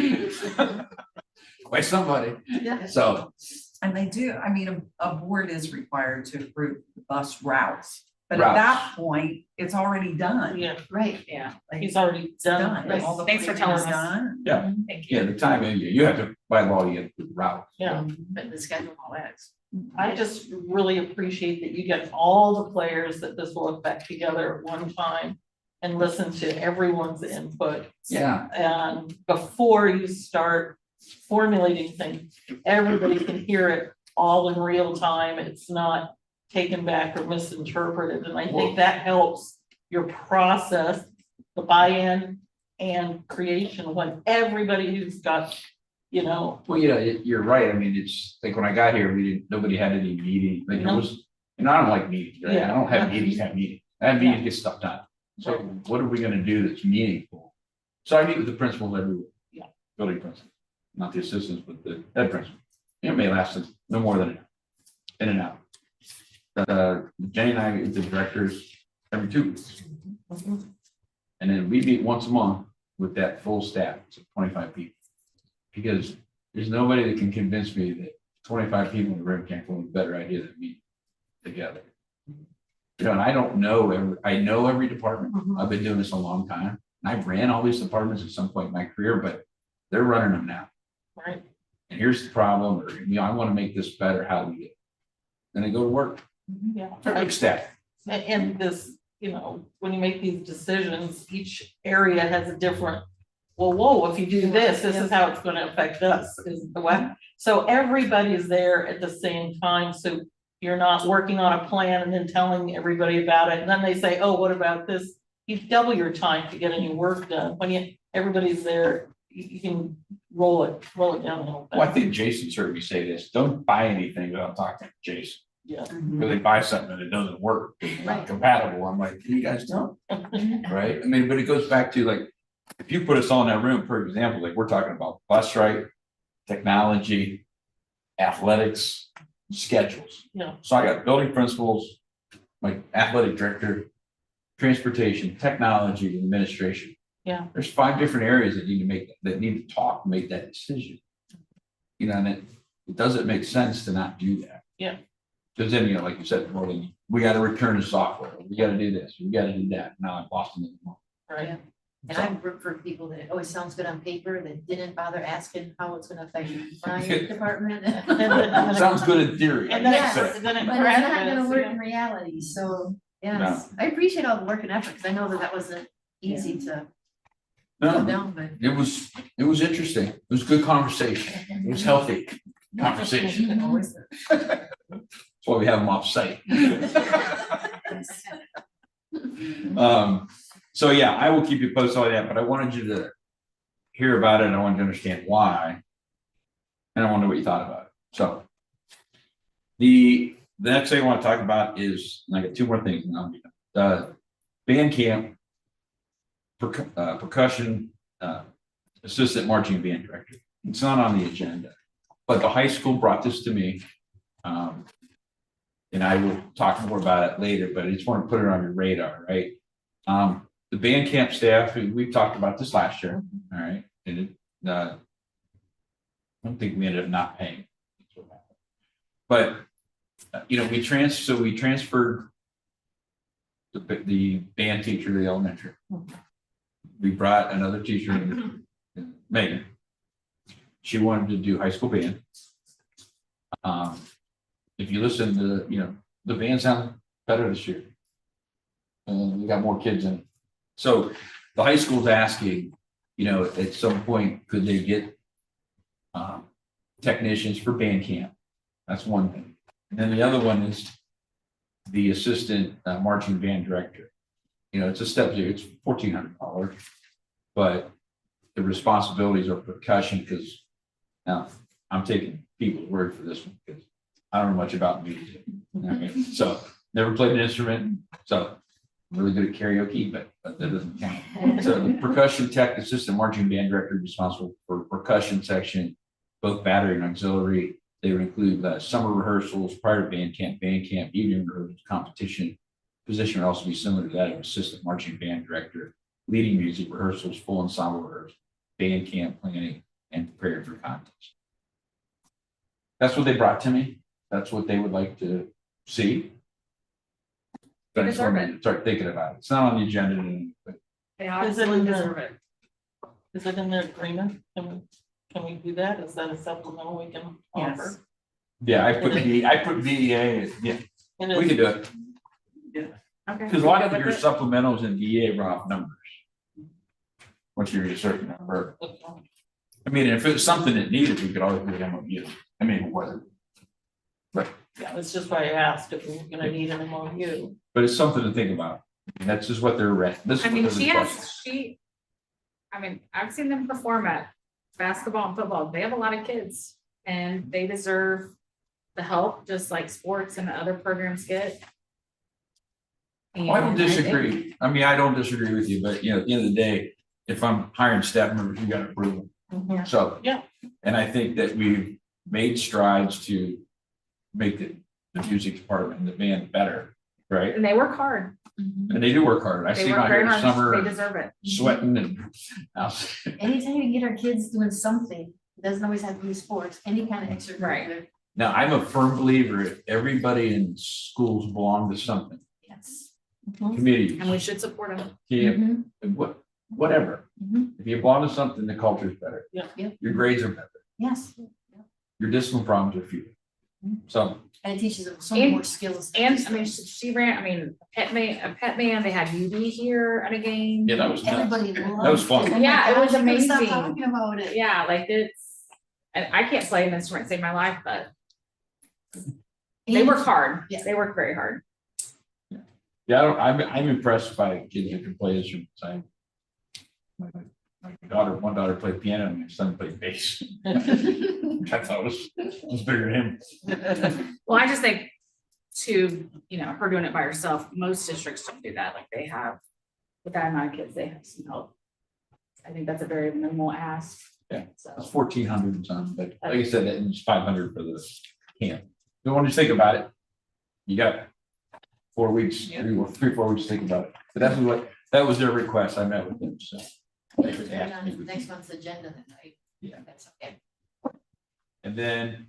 By somebody. Yeah. So, And they do, I mean, a board is required to approve the bus routes, but at that Routes. point, it's already done. Yeah, Right. Yeah, Like, he's already it's done. done. Right. All the Thanks for planning is telling us. done. yeah, thank you. yeah, the time, you have to, by law, you have to do the route. Yeah, But the schedule all that. I just really appreciate that you get all the players that this will affect together at one time and listen to everyone's input. Yeah, And before you start formulating things, everybody can hear it all in real time. It's not taken back or misinterpreted. And I think that helps your process, the buy-in and creation when everybody who's got, you know, well, yeah, you're right. I mean, it's like when I got here, nobody had any meeting, like it No. was, and I don't like meetings, right? I Yeah. don't have meetings, I have meetings, get stuff done. So Right. what are we gonna do that's meaningful? So I meet with the principals every week. Yeah. Building principal, not the assistants, but the head principal. It may last us no more than an hour, in and out. Jenny and I meet with the directors every 2 weeks. And then we meet once a month with that full staff, so 25 people. Because there's nobody that can convince me that 25 people in the room can't come up with a better idea than me together. You know, and I know every department. I've been doing this a long time. And I've ran all these departments at some point in my career, but they're running them now. right? And here's the problem, or, you know, I want to make this better. How do we get it? Then they go to work. Yeah. They're big staff. And this, you know, when you make these decisions, each area has a different, well, whoa, if you do this, this is how it's gonna affect us, is the way. So everybody's there at the same time, so you're not working on a plan and then telling everybody about it, and then they say, oh, what about this? You double your time to get any work done, when everybody's there, you can roll it down a little bit. Well, I think Jason heard me say this. Don't buy anything without talking to Jason. Yeah. Because they buy something and it doesn't work, it's not Right. compatible. I'm like, you guys don't, right? I mean, but it goes back to like, if you put us all in that room, for example, like we're talking about bus right, technology, athletics, schedules. Yeah. So I got building principals, my athletic director, transportation, technology, and administration. Yeah. There's 5 different areas that need to talk, make that decision. You know, and it doesn't make sense to not do that. Yeah. Because then, you know, like you said, well, we got to return the software, we got to do this, we got to do that. Now I've lost them. Right, And I've worked for people that it always sounds good on paper, that didn't bother asking how it's gonna affect my department. Sounds good in theory. and then Yes. it's, then in But it's not gonna practice, work yeah. in reality, so, yes, I appreciate all the work and effort, because I know that wasn't easy to go No, down, but. it was interesting. It was good conversation. It was healthy conversation. Always there. That's why we have them off site. So yeah, I will keep you posted on that, but I wanted you to hear about it and I wanted to understand why. And I want to know what you thought about it. So the next thing I want to talk about is, and I got 2 more things, and I'll be done. Band camp, percussion, assistant marching band director. It's not on the agenda. But the high school brought this to me. And I will talk more about it later, but I just want to put it on your radar, right? The band camp staff, we talked about this last year, all right? And it, I don't think we ended up not paying. But, you know, we transferred the band teacher to the elementary. We brought another teacher in, Megan. She wanted to do high school band. If you listen to, you know, the band sounds better this year. And we got more kids in it. So the high school's asking, you know, at some point, could they get technicians for band camp? That's one thing. And then the other one is the assistant marching band director. You know, it's a step zero, it's $1,400, but the responsibilities are percussion, because now I'm taking people's word for this one because I don't know much about music. Okay? So never played an instrument, so I'm really good at karaoke, but that doesn't count. So the percussion tech, assistant marching band director, responsible for percussion section, both battery and auxiliary. They would include summer rehearsals, prior to band camp, evening rehearsals, competition. Position would also be similar to that of assistant marching band director, leading music rehearsals, full ensemble rehearsals, band camp planning, and preparing for contest. That's what they brought to me. That's what they would like to see. But I just wanted to start thinking about it. It's not on the agenda today, but They Is it absolutely in the- deserve it. Is it in the agreement? Can we do that? Is that a supplemental we can Yes. offer? yeah, I put VEA, yeah, And we is- can do it. Okay. Because a lot of Good your with it? supplementals and VA run off numbers. Once you reach a certain number. I mean, if it's something that needed, we could always do an MOU. I mean, it wasn't. Yeah, that's just why I asked if we were gonna need an MOU. But it's something to think about. And that's just what they're this is I what mean, they're she requesting. I mean, I've seen them perform at basketball and football. They have a lot of kids and they deserve the help, just like sports and other programs get. Oh, I don't And think- disagree. I mean, I don't disagree with you, but you know, at the end of the day, if I'm hiring staff members, you gotta approve them. Mhm. So. Yeah. And I think that we've made strides to make the music department and the band better, right? And they work hard. And they do work hard. I They see them work out here very in the hard. They summer deserve it. sweating and. Anytime you can get our kids doing something, it doesn't always have to be sports, any kind of extracurricular. Now, I'm a firm believer, if everybody in schools belong to something, Yes. committees, And we should support them. camp, Mhm. whatever. Mhm. If you belong to something, the culture is better. Yeah. Yeah. Your grades are better. Yes, Your discipline problems are fewer. So, and it teaches them so And- many more skills. And I mean, she ran, I mean, a pet man, they had UB here at a game. yeah, that was nuts. Everybody That was loves fun. it. Oh my Yeah, it was gosh, I couldn't stop amazing. Talking about it. Yeah, like and I can't play an instrument to save my life, but they And- work hard. Yeah. They work very hard. Yeah, I'm impressed by kids that can play instruments. My one daughter played piano and my son played bass. I thought was bigger than him. Well, I just think her doing it by herself, most districts don't do that. Like they have, with that amount of kids, they have some help. I think that's a very minimal ask. Yeah. So, It's 1,400 and something, but like I said, it's 500 for the camp. Don't want to think about it. You got 4 weeks, 3-4 weeks to think about it. But that was their request. I met with them, so. They Put it asked me. on next month's agenda then, right? Yeah. That's okay. And then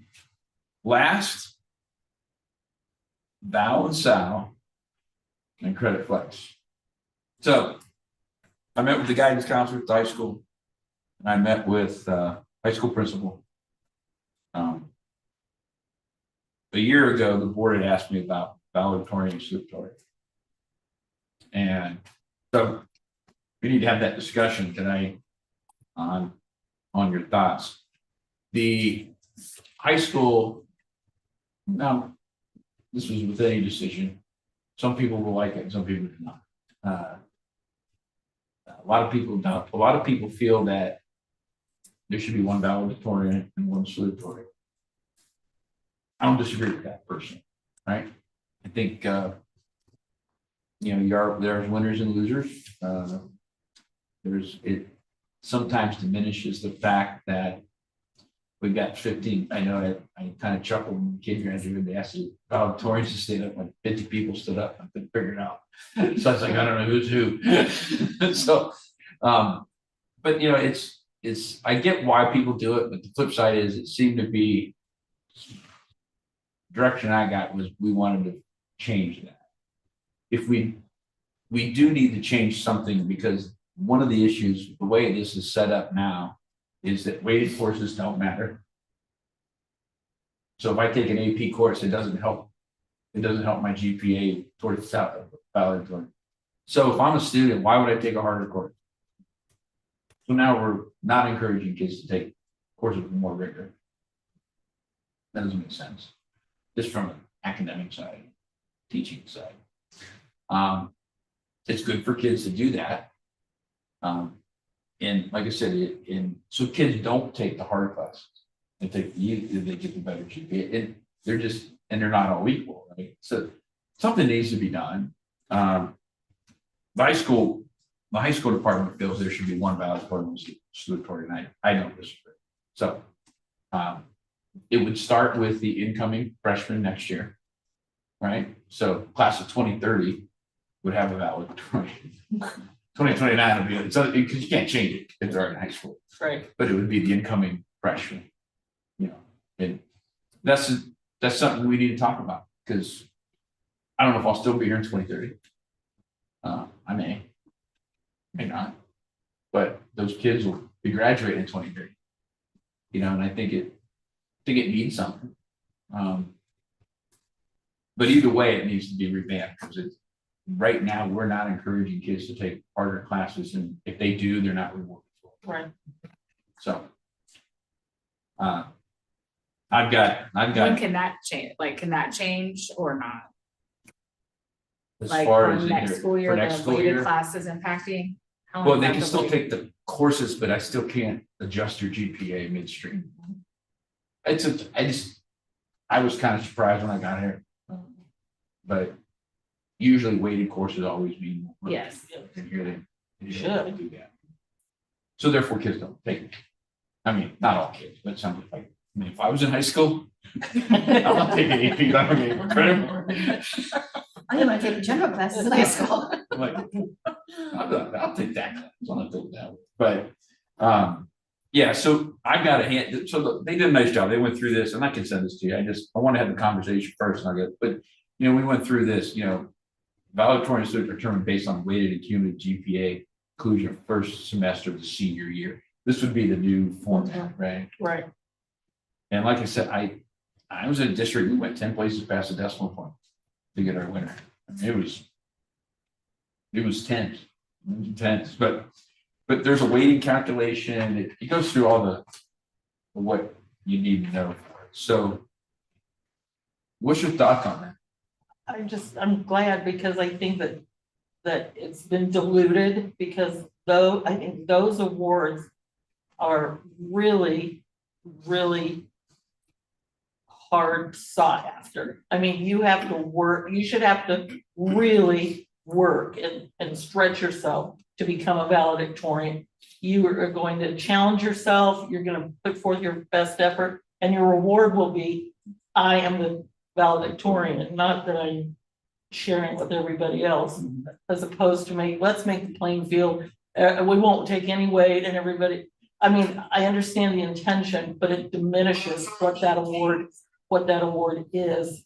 last, Val and Sal and Credit Flex. So I met with the guidance counselor at the high school. And I met with high school principal. A year ago, the board had asked me about valedictorian and salutatorian. And so we need to have that discussion tonight on your thoughts. The high school, now, this was with any decision. Some people will like it, some people do not. A lot of people feel that there should be one valedictorian and one salutatorian. I don't disagree with that personally, right? I think there's winners and losers. It sometimes diminishes the fact that we got 15, I know, I kind of chuckled when the kid graduated, they asked the valedictorians to stand up, like 50 people stood up, I couldn't figure it out. So I was like, I don't know who's who. So, but you know, it's, I get why people do it, but the flip side is it seemed to be, direction I got was we wanted to change that. If we do need to change something, because one of the issues, the way this is set up now, is that weighted courses don't matter. So if I take an AP course, it doesn't help my GPA towards valedictorian. So if I'm a student, why would I take a harder course? So now we're not encouraging kids to take courses with more rigor. That doesn't make sense. Just from an academic side, teaching side. It's good for kids to do that. And like I said, so kids don't take the hard classes. They take they get the better GPA, and they're not all equal, right? So something needs to be done. The high school department feels there should be one valedictorian salutatorian, and I don't disagree. So it would start with the incoming freshman next year, right? So class of 2030 would have a valedictorian. 2029 will be, because you can't change it if they're in high school. Right. But it would be the incoming freshman, you know, and that's something we need to talk about, because I don't know if I'll still be here in 2030. I may not, but those kids will be graduating in 2030, you know, and I think it means something. But either way, it needs to be revamped, because right now we're not encouraging kids to take harder classes, and if they do, they're not rewarded for it. Right. So I've got When can that change? Like, can that change or not? as Like far from as next school year, for next the school weighted year. classes impacting? How long Well, is they that can the still weight? take the courses, but I still can't adjust your GPA midstream. I was kind of surprised when I got here, but usually weighted courses always mean more work. Yes. And here they Should. do that. So therefore kids don't take it. I mean, not all kids, but some, like, I mean, if I was in high school, I'm not taking AP, I don't get any credit for it. I didn't want to take general classes in high school. I'm like, I'll take that class, I'll not take that one. But yeah, so I got a hand, so they did a nice job. They went through this, and I can send this to you. I want to have the conversation first, and I'll get, but you know, we went through this, you know, valedictorian students are determined based on weighted and cumulative GPA inclusion first semester of the senior year. This would be the new format, right? Right. And like I said, I was in a district, we went 10 places past the decimal point to get our winner. It was tense. It was intense, but there's a weighting calculation. It goes through all the what you need to know. So what's your thoughts on that? I'm glad, because I think that it's been diluted, because though I think those awards are really, really hard sought after. I mean, you have to work, you should have to really work and stretch yourself to become a valedictorian. You are going to challenge yourself, you're going to put forth your best effort, and your reward will be, I am the valedictorian, not that I'm sharing with everybody else, as opposed to let's make the playing field, we won't take any weight, and everybody, I mean, I understand the intention, but it diminishes what that award is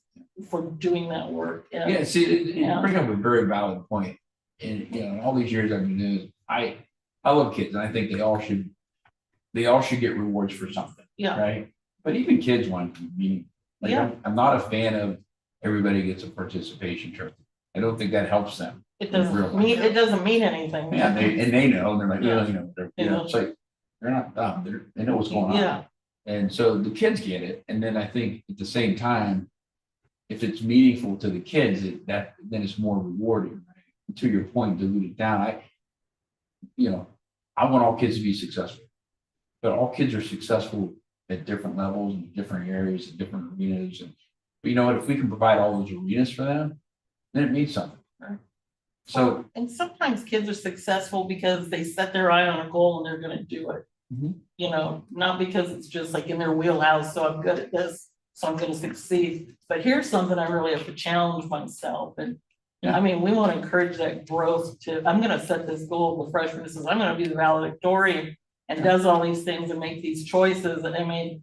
for doing that work. Yeah, see, you Yeah. bring up a very valid point. And you know, all these years I've been doing this, I love kids, and I think they all should get rewards for something. Yeah. Right. But even kids want to be, like, Yeah. I'm not a fan of everybody gets a participation trophy. I don't think that helps them. It doesn't mean anything. Yeah, they know, and they're like, Yeah. you know, it's like they're not dumb. They know what's going on. Yeah. And so the kids get it, and then I think at the same time, if it's meaningful to the kids, then it's more rewarding. Right? To your point, dilute it down. I want all kids to be successful, but all kids are successful at different levels and different areas and different arenas. And but you know what? If we can provide all those arenas for them, then it means something. Right? So, and sometimes kids are successful because they set their eye on a goal and they're going to do it. Mhm. You know, not because it's just like in their wheelhouse, so I'm good at this, so I'm gonna succeed. But here's something I really have to challenge myself and, I mean, we want to encourage that growth to, I'm gonna set this goal of the freshman, says, I'm gonna be the valedictorian and does all these things and make these choices, and I mean,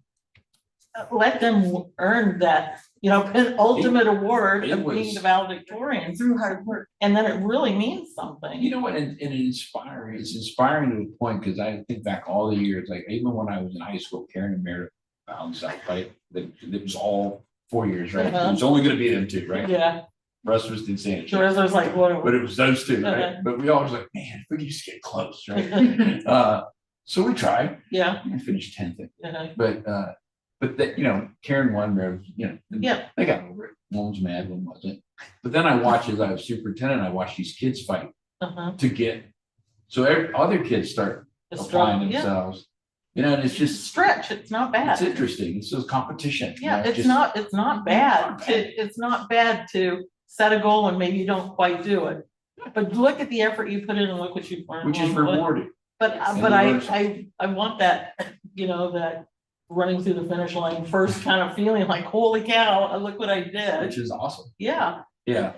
let them earn that, you know, ultimate award it of being was- the valedictorian through hard work, and then it really means something. You know what, and it's inspiring to the point, because I think back all the years, like even when I was in high school, Karen and Meredith found stuff, right? It was all 4 years, right? It was only gonna be them two, right? Yeah, Russ was insanity. sure, as I was like, what? But it was those two, right? Uh-huh. But we always like, man, if we could just get close, right? So we tried, Yeah, I finished 10th, uh-huh. but that, you know, Karen won, Meredith, you know. and Yeah. They got over it, one was mad, one wasn't. But then I watched, as I was superintendent, I watched these kids fight Uh-huh. to get, so other kids start It's applying strong, yeah. themselves. You know, and it's just, Stretch, it's not it's bad. interesting, it's just competition. you Yeah, know, it's just- not bad it's not bad to set a goal and maybe you don't quite do it. But look at the effort you put in and look what you've learned. Which is along the way. rewarded. But, And but you learn I want that, you know, that running through the finish line first kind of feeling like, holy cow, look what I did. Which is awesome, Yeah, yeah.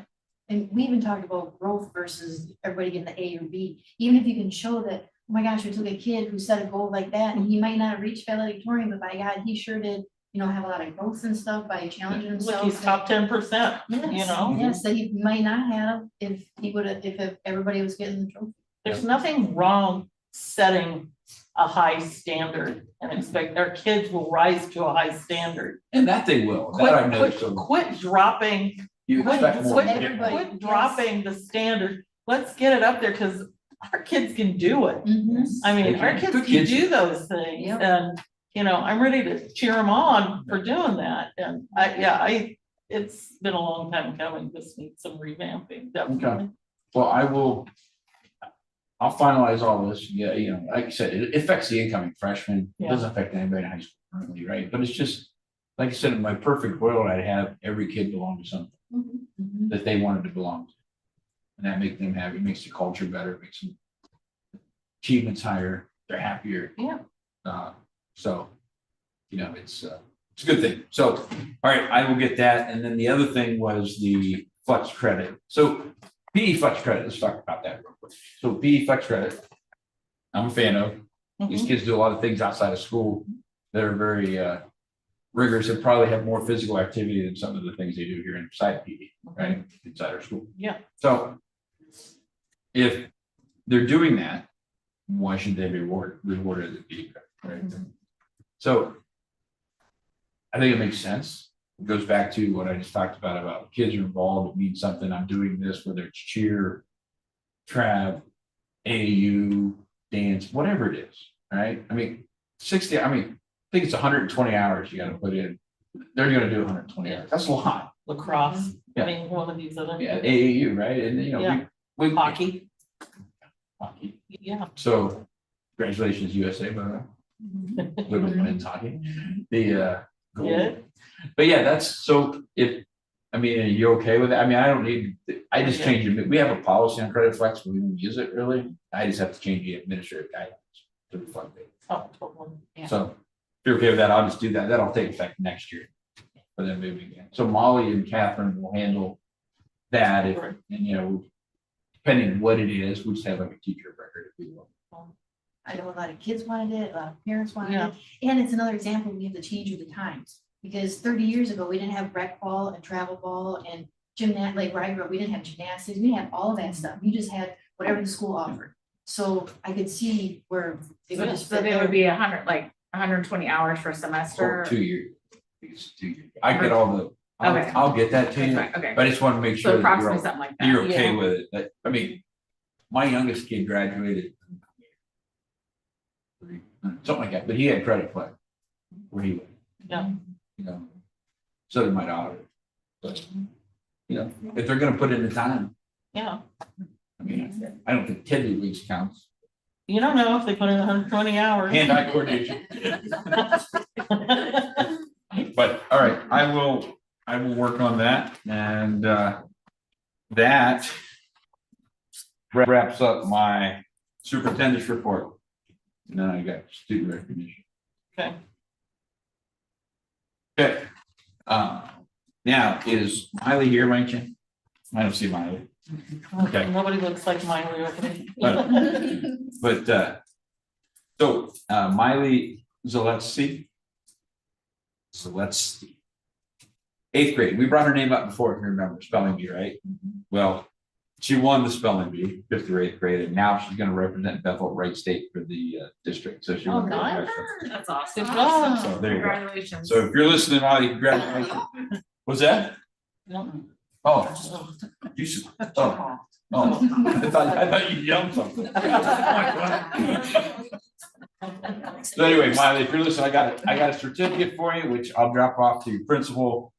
And we even talked about growth versus everybody getting the A or B. Even if you can show that, oh my gosh, we took a kid who set a goal like that and he might not have reached valedictorian, but by God, he sure did, you know, have a lot of growth and stuff by challenging look, himself. he's top 10%, you Yes, know? yes, that he might not have if he would have, if everybody was getting the trophy. There's nothing wrong setting a high standard and expect our kids will rise to a high standard. And that they will, that I've noticed. Quit dropping, You expect more. Everybody. quit dropping the standard. Let's get it up there because our kids can do it. I They mean, our can. kids Good can kids. do those things Yep. and, you know, I'm ready to cheer them on for doing that. And it's been a long time coming. This needs some revamping, definitely. Well, I'll finalize all this, yeah, you know, like I said, it affects the incoming freshmen, it Yeah. doesn't affect anybody in high school currently, right? But it's just, like I said, in my perfect world, I'd have every kid belong to something that they wanted to belong to. And that makes them happy, makes the culture better, makes them achievements higher, they're happier. Yeah. So, you know, it's a good thing. So, all right, I will get that. And then the other thing was the flex credit. So PE flex credit, let's talk about that real quick. So PE flex credit, I'm a fan of. These Mhm. kids do a lot of things outside of school that are very rigorous and probably have more physical activity than some of the things they do here inside PE, right? Inside our school. Yeah. So if they're doing that, why shouldn't they be rewarded at PE credit, right? So I think it makes sense. It goes back to what I just talked about kids are involved, it means something, I'm doing this, whether it's cheer, trav, AAU, dance, whatever it is, right? I mean, I think it's 120 hours you gotta put in. They're gonna do 120 hours, that's a lot. Lacrosse, Yeah. I mean, one of these other. Yeah, AAU, right? And you know, Yeah. we. Hockey, Hockey. yeah. So congratulations USA, by the way. Women men's hockey. The gold. Yeah. But yeah, that's so I mean, are you okay with that? I mean, I don't need, I just change it. We have a policy on credit flex, but we don't use it really. I just have to change the administrative guidelines to reflect it. Oh, totally. Yeah. So if you're okay with that, I'll just do that. That'll take effect next year. For them moving in. So Molly and Catherine will handle that and you know, depending on what it is, we just have like a teacher of record if we will. I know a lot of kids wanted it, a lot of parents wanted Yeah. it, and it's another example, we have to change with the times. Because 30 years ago, we didn't have rec ball and travel ball and gymnast, like where I grew up, we didn't have gymnastics, we didn't have all of that stuff, you just had whatever the school offered. So I could see where they would just. So fit they there. would be 120 hours for a semester. For 2 years. It's 2 years. I get all the, Okay. I'll get that to That's you, fine, okay. but I just want to make So sure that approximately you're, something like that. you're okay Yeah. with it. That, I mean, my youngest kid graduated. Something like that, but he had credit flex where he went, Yeah. you know. So did my daughter. But, you know, if they're gonna put in the time, Yeah, I mean, I don't think 10 weeks counts. you don't know if they put in 120 hours. Hand-eye coordination. But, all right, I will work on that and that wraps up my superintendent's report. And then I got student recognition. Okay. Okay. Now, is Miley here, by any chance? I don't see Miley. Okay. Nobody looks like Miley with me. But so Miley Zaletsky. Eighth grade. We brought her name up before, if you remember, spelling bee, right? Well, she won the spelling bee, 5th or 8th grade, and now she's going to represent Bethel at Wright State for the district. So she Oh, won. nice. That's awesome. Good job. So there you go. Congratulations. So if you're listening, Molly, congratulations. What's that? Oh, you should. Oh, I thought you yelled something. So anyway, Miley, if you're listening, I got a certificate for you, which I'll drop off to your principal.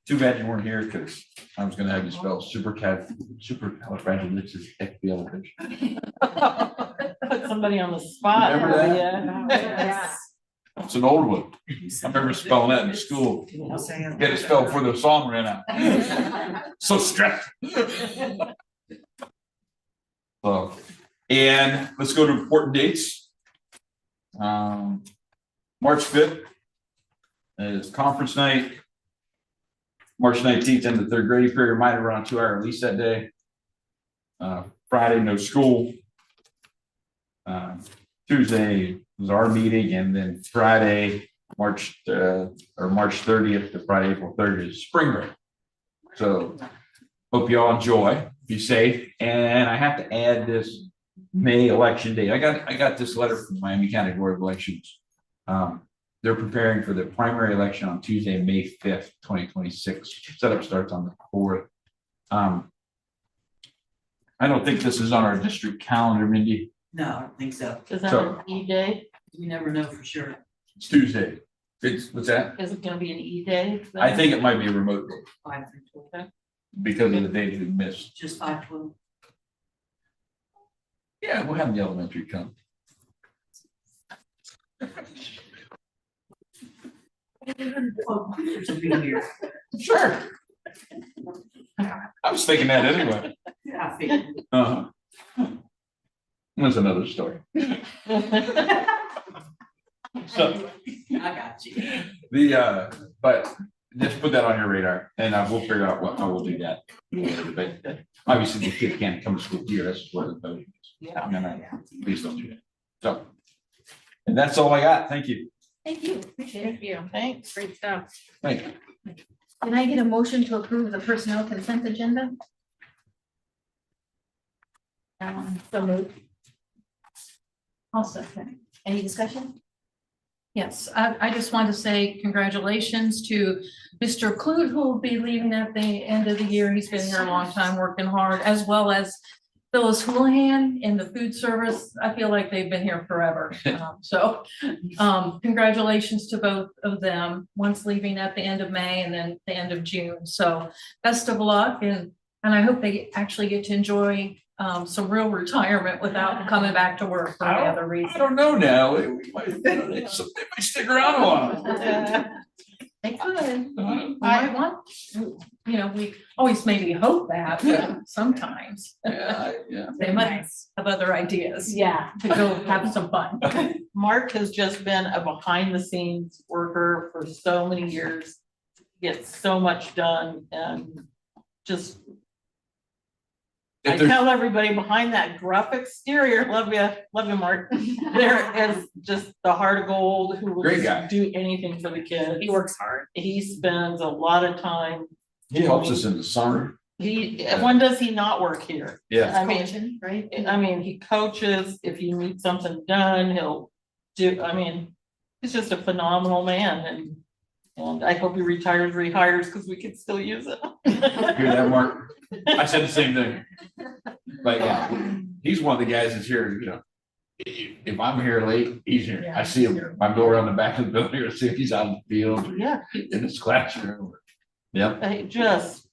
Too bad you weren't here because I was gonna have you spell supercalifragilisticexpialidocious. Put somebody on the spot. Remember that? Yeah. Yes. It's an old one. I remember spelling that in school. Get it spelled before the song ran out. So stressed. So, and let's go to important dates. March 5th is conference night. March 19th, end of 3rd grade period, might have run a 2-hour release that day. Friday, no school. Tuesday was our meeting, and then Friday, March 30th to Friday, April 3rd is spring break. So hope you all enjoy, be safe. And I have to add this May election day. I got this letter from Miami County Board of Elections. They're preparing for the primary election on Tuesday, May 5th, 2026. Setup starts on the 4th. I don't think this is on our district calendar, Mindy. No, I don't think so. Is that So- an E day? You never know for sure. It's Tuesday. What's that? Is it gonna be an E day? I think it might be a remote day 5 through 12, because of the days we missed. just 5 12. Yeah, we'll have the elementary come. There's a be here. Sure. I was thinking that anyway. Yeah, I figured. That's another story. So I got you. but just put that on your radar and we'll figure out how we'll do that. But obviously the kid can't come to school here, that's where the voting is. Yeah. No, please don't do that. So, and that's all I got. Thank you. Thank you, appreciate it. Thank you. Thanks. Great stuff. Thank you. Can I get a motion to approve the personnel consent agenda? So moved. I'll second. Any discussion? Yes, I just want to say congratulations to Mr. Clute, who will be leaving at the end of the year. He's been here a long time, working hard, as well as Phyllis Houlihan in the food service. I feel like they've been here forever. Congratulations to both of them, one's leaving at the end of May and then the end of June. So best of luck, and I hope they actually get to enjoy some real retirement without coming back to work for any other I reason. don't know now. They might stick around a while. They could. I want, we always maybe hope that, but sometimes Yeah. they might have other ideas Yeah. to go have some fun. Mark has just been a behind the scenes worker for so many years, gets so much done and just. I tell everybody behind that gruff exterior, love you, Mark. There is just the heart of gold who will Great guy. just do anything for the kids. He works hard. He spends a lot of time. He helps us in the summer. When does he not work here? Yeah. I mean, Coaching, right? he coaches, if you need something done, he'll do, he's just a phenomenal man and I hope he rehires because we could still use it. Hear that, Mark? I said the same thing. But yeah, he's one of the guys that's here, if I'm here late, he's here. I see him. I go around the back of the building or see if he's out in the field or Yeah, in his classroom. Yep. just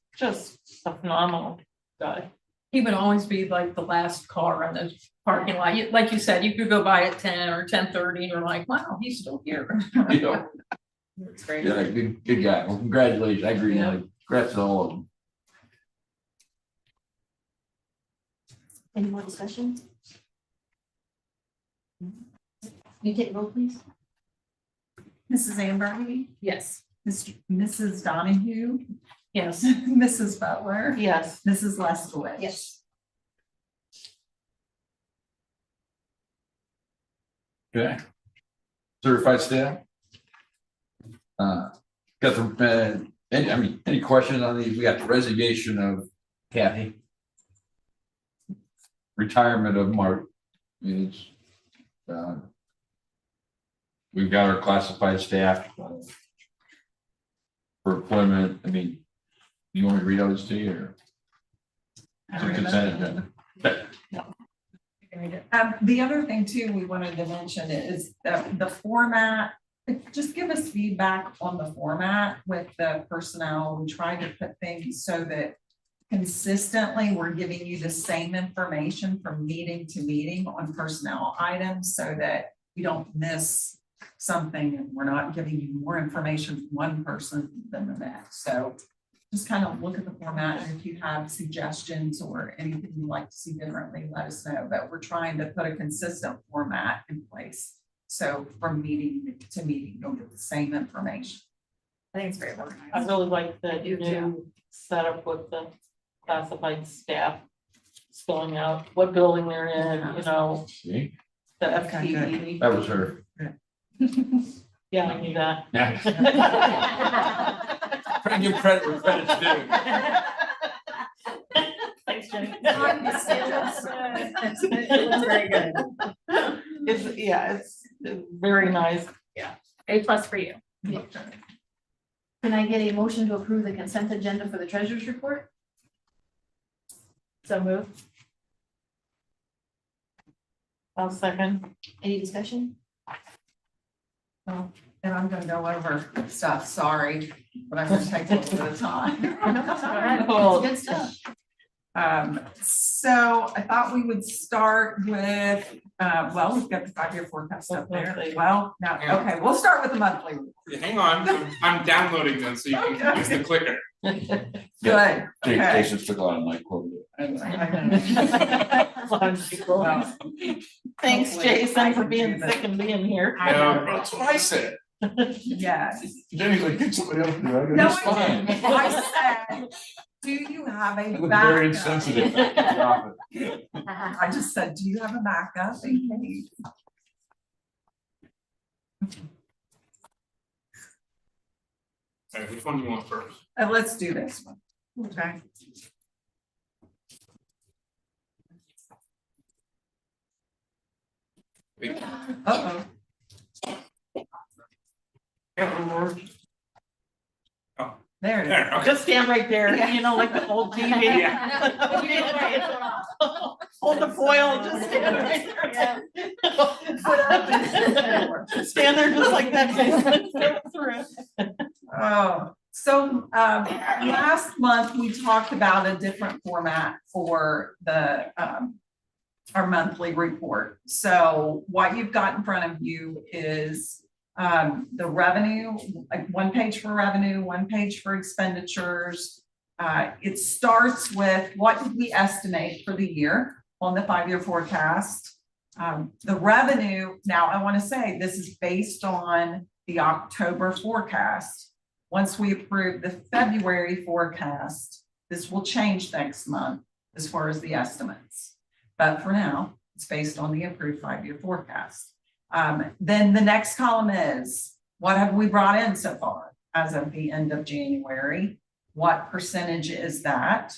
a phenomenal guy. He would always be like the last car in the parking lot. Like you said, you could go by at 10 or 10:30 and you're like, wow, he's still here. That's great. Yeah, good guy. Well, congratulations. I agree. Yeah. Congrats to all of them. Any more discussion? you take a roll, please? Mrs. Amberly, Yes. Mrs. Donahue, Yes. Mrs. Butler, Yes. Mrs. Leskowitz. Yes. Okay. Certified staff? Got the, any questions on these? We got the resignation of Kathy. Retirement of Mark is. We've got our classified staff. For employment, I mean, you want me to read those to you or? It's a consent agenda. The other thing too, we wanted to mention is the format. Just give us feedback on the format with the personnel. We try to put things so that consistently we're giving you the same information from meeting to meeting on personnel items so that you don't miss something and we're not giving you more information from one person than the next. So just kind of look at the format, and if you have suggestions or anything you'd like to see differently, let us know. But we're trying to put a consistent format in place. So from meeting to meeting, you'll get the same information. I think it's very organized. I really like the do new setup with the classified staff spelling out what building they're in, you know, See, the Okay, FTE. that was her. Yeah, I knew that. Yeah. Trying to give credit where credit's due. Thanks, Jenny. It was very good. It's very nice. A+ for you. Can I get a motion to approve the consent agenda for the treasurer's report? So move. I'll second. Any discussion? And I'm gonna go over stuff, sorry, but I'm gonna take a little bit of time. It's good stuff. So I thought we would start with, well, we've got the 5-year forecast up there. Well, no, okay, we'll start with the monthly. Hang on, I'm downloading them so you can use the clicker. Good, okay. Jason's took a lot of my quote. Well, Thanks, hopefully Jason, I for can being do this. sick and being here. No, that's what I said. Yes. Jenny's like, get somebody else to do it. No, It's fine. I said, do you have a I look very backup? insensitive. I just said, do you have a backup in case? All right, which one do you want first? Let's do this one, okay? Uh-oh. There it is. There, okay. Just stand right there, you know, like the old TV. Hold the foil, just stand right there. Stand there just like that. Oh, so last month we talked about a different format for the our monthly report. So what you've got in front of you is the revenue, like one page for revenue, one page for expenditures. It starts with what did we estimate for the year on the 5-year forecast. The revenue, now I want to say this is based on the October forecast. Once we approve the February forecast, this will change next month as far as the estimates. But for now, it's based on the approved 5-year forecast. Then the next column is, what have we brought in so far as of the end of January? What percentage is that?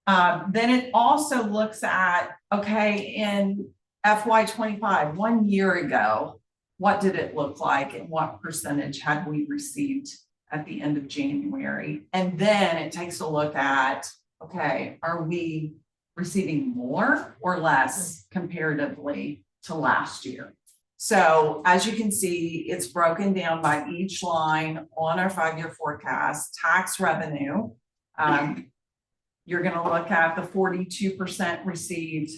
Then it also looks at, okay, in FY25, 1 year ago, what did it look like and what percentage had we received at the end of January? And then it takes a look at, okay, are we receiving more or less comparatively to last year? So as you can see, it's broken down by each line on our 5-year forecast. Tax revenue, you're going to look at the 42% received.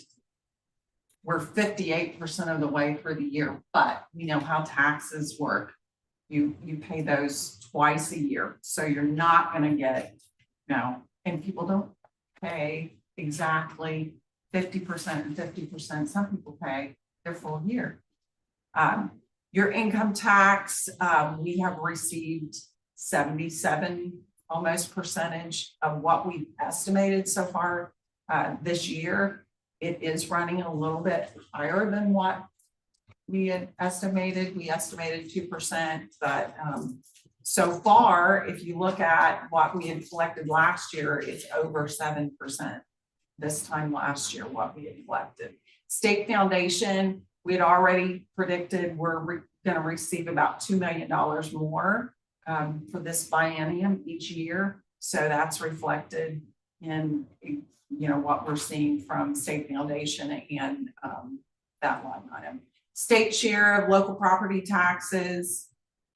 We're 58% of the way through the year, but you know how taxes work. You pay those twice a year, so you're not going to get, you know, and people don't pay exactly 50% and 50%. Some people pay their full year. Your income tax, we have received 77 almost percentage of what we've estimated so far this year. It is running a little bit higher than what we had estimated. We estimated 2%, but so far, if you look at what we had collected last year, it's over 7% this time last year, what we had collected. State foundation, we had already predicted we're going to receive about $2 million more for this biennium each year. So that's reflected in, you know, what we're seeing from state foundation and that line item. State share of local property taxes,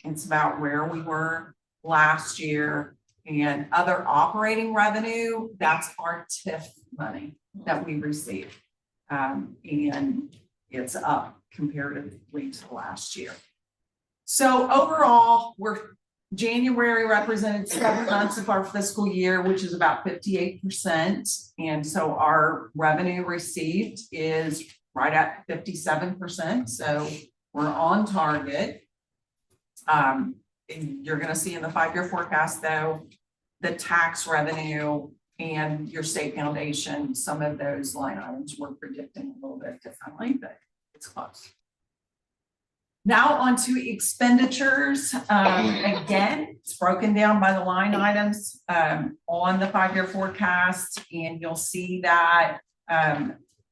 it's about where we were last year. And other operating revenue, that's our TIF money that we receive. And it's up comparatively to last year. So overall, January represented 7 months of our fiscal year, which is about 58%. And so our revenue received is right at 57%. So we're on target. And you're going to see in the 5-year forecast, though, the tax revenue and your state foundation, some of those line items we're predicting a little bit differently, but it's close. Now on to expenditures. Again, it's broken down by the line items on the 5-year forecast, and you'll see that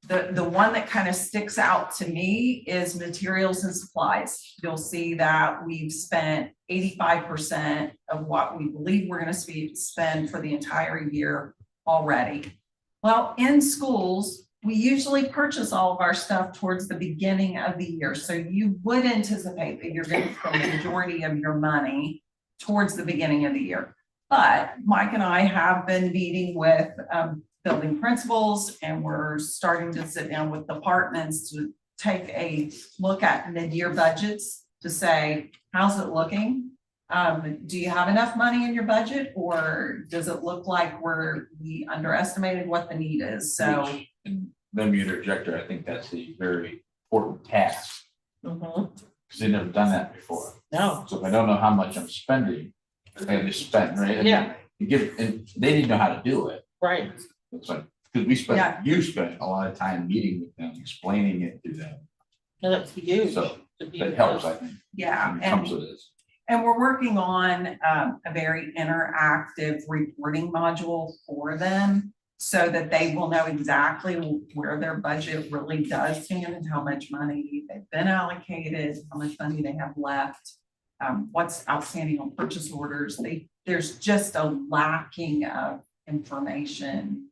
the one that kind of sticks out to me is materials and supplies. You'll see that we've spent 85% of what we believe we're going to spend for the entire year already. Well, in schools, we usually purchase all of our stuff towards the beginning of the year. So you would anticipate that you're going to spend the majority of your money towards the beginning of the year. But Mike and I have been meeting with building principals, and we're starting to sit down with departments to take a look at mid-year budgets to say, how's it looking? Do you have enough money in your budget, or does it look like we underestimated what the need is? So Let me interject her. I think that's a very important task Mhm. because they've never done that before. No, So if I don't know how much I'm spending, I just spend, right? And Yeah. and they didn't know how to do it. right. It's like, because you spent a lot of time meeting with them, explaining it to them. And that's huge. So to be that helps, I able think. yeah, When it comes to this. and we're working on a very interactive reporting module for them so that they will know exactly where their budget really does stand and how much money they've been allocated, how much money they have left, what's outstanding on purchase orders. There's just a lacking of information.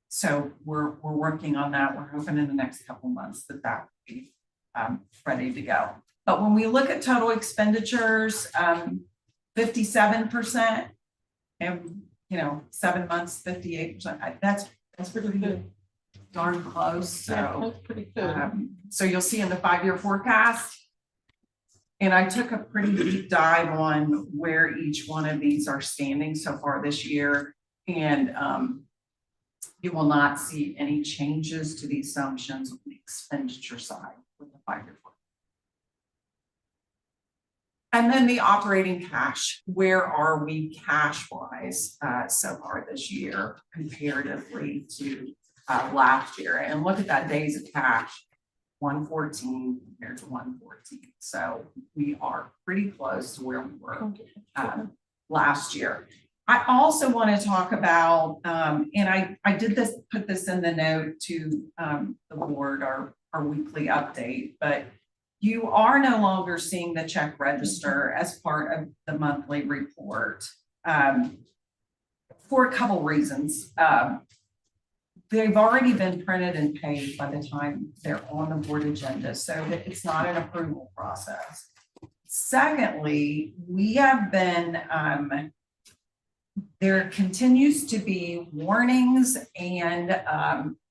So we're working on that. We're hoping in the next couple months that will be ready to go. But when we look at total expenditures, 57%, and 7 months, 58%. That's pretty good, darn close. Yeah, So, that's pretty good. so you'll see in the 5-year forecast. And I took a pretty deep dive on where each one of these are standing so far this year, and you will not see any changes to the assumptions on the expenditure side with the 5-year forecast. And then the operating cash, where are we cash wise so far this year comparatively to last year? And look at that days of cash, 114 compared to 114. So we are pretty close to where we were last year. I also want to talk about, and I did put this in the note to the board, our weekly update, but you are no longer seeing the check register as part of the monthly report for a couple reasons. They've already been printed and paid by the time they're on the board agenda, so that it's not an approval process. Secondly, we have been, there continues to be warnings, and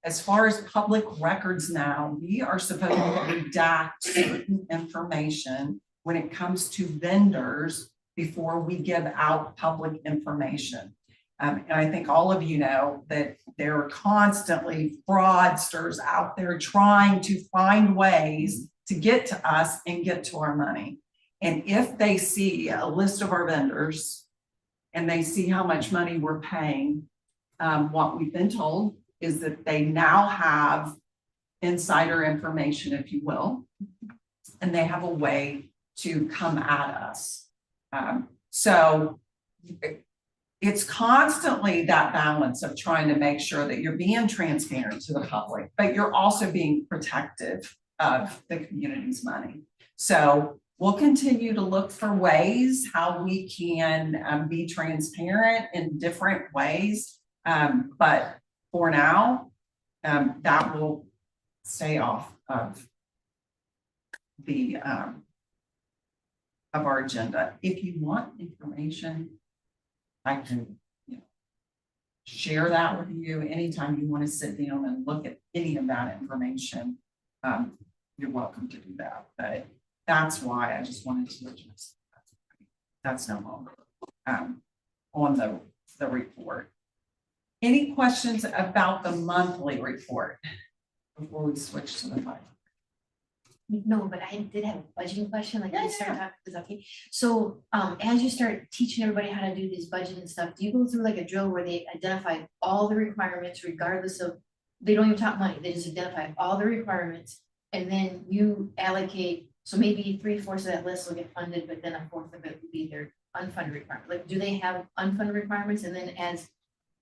as far as public records now, we are supposed to redact certain information when it comes to vendors before we give out public information. And I think all of you know that there are constantly fraudsters out there trying to find ways to get to us and get to our money. And if they see a list of our vendors and they see how much money we're paying, what we've been told is that they now have insider information, if you will, and they have a way to come at us. So it's constantly that balance of trying to make sure that you're being transparent to the public, but you're also being protective of the community's money. So we'll continue to look for ways how we can be transparent in different ways. But for now, that will stay off of the of our agenda. If you want information, I can, share that with you anytime you want to sit down and look at any of that information. You're welcome to do that, but that's why I just wanted to address that. That's no longer on the report. Any questions about the monthly report before we switch to the final? No, but I did have a budgeting question, like Yeah, I started talking, is that okay? So, as you start teaching everybody how to do this budget and stuff, do you go through like a drill where they identify all the requirements regardless of, they don't even talk money, they just identify all the requirements and then you allocate, so maybe 3/4 of that list will get funded, but then 1/4 of it will be their unfunded requirement. Like, do they have unfunded requirements? And then as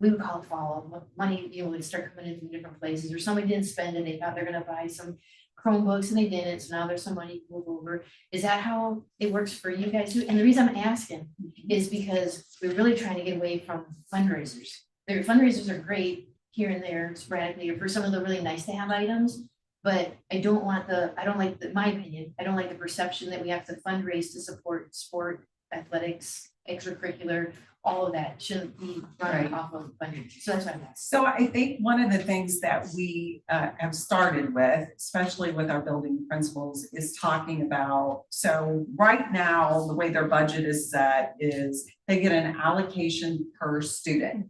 we would call it follow, money, would start coming in from different places, or somebody didn't spend and they thought they're gonna buy some Chromebooks and they didn't, so now there's some money to move over. Is that how it works for you guys too? And the reason I'm asking is because we're really trying to get away from fundraisers. Their fundraisers are great here and there sporadically, or for some of the really nice to have items, but I don't like my opinion, I don't like the perception that we have to fundraise to support sport, athletics, extracurricular, all of that shouldn't be running off of fundraising. So that's what I'm asking. So I think one of the things that we have started with, especially with our building principals, is talking about, so right now, the way their budget is set is they get an allocation per student.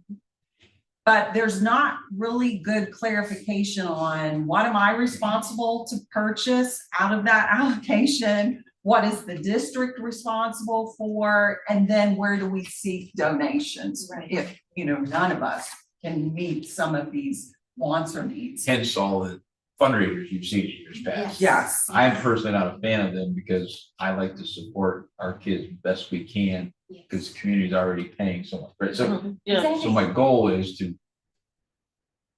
But there's not really good clarification on what am I responsible to purchase out of that allocation? What is the district responsible for? And then where do we seek donations? Right. If, none of us can meet some of these wants or needs. Hence all the fundraisers you've seen in years past. Yes. I'm personally not a fan of them because I like to support our kids best we can because the community's already paying so much, right? So, Yeah, so my goal is to,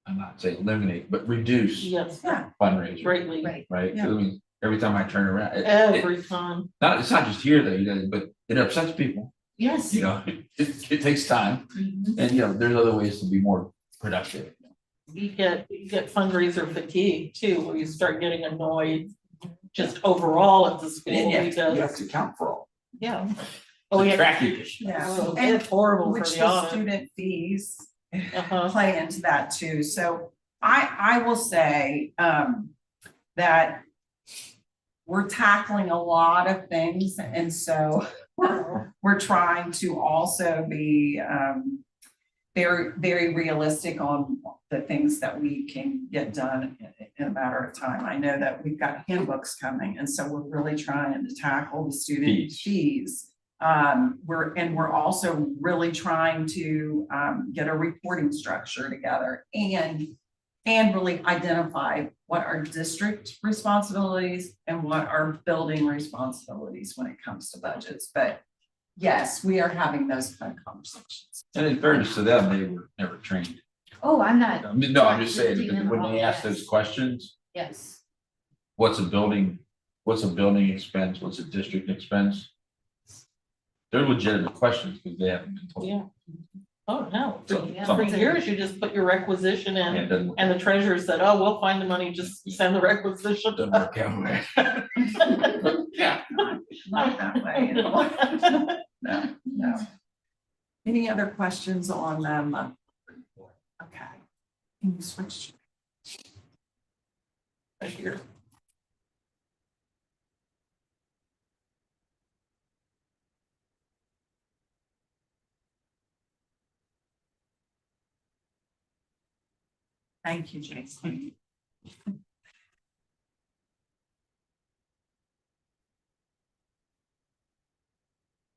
I'm not saying eliminate, but reduce yes, fundraisers, greatly, Right. right? 'Cause Yeah. I mean, every time I turn around, every time. it's not just here though, but it upsets people, Yes. it takes time. Mhm. And, there's other ways to be more productive. You get fundraiser fatigue too, where you start getting annoyed just overall at the school And you have because, to account for all. yeah. Oh, yeah. tracking. Yeah. Oh, And it's horrible for which the the audit. student fees Uh-huh. play into that too. So I will say that we're tackling a lot of things, and so we're trying to also be very, very realistic on the things that we can get done in a matter of time. I know that we've got handbooks coming, and so we're really trying to tackle the student fees. We're also really trying to get a reporting structure together and really identify what are district responsibilities and what are building responsibilities when it comes to budgets. But yes, we are having those kind of conversations. And in fairness to them, they were never trained. Oh, I'm not, No, I'm just saying, because when they ask those questions, yes. what's a building expense, what's a district expense? They're legitimate questions because they haven't been told. Yeah. Oh, no, So, for years, you just put your requisition Yeah, in it doesn't work- and the treasurer said, oh, we'll find the money, just send the requisition. doesn't work out. Yeah. Not that way at all. No. Any other questions on them? Okay. Can you switch? Right here. Thank you, Jason.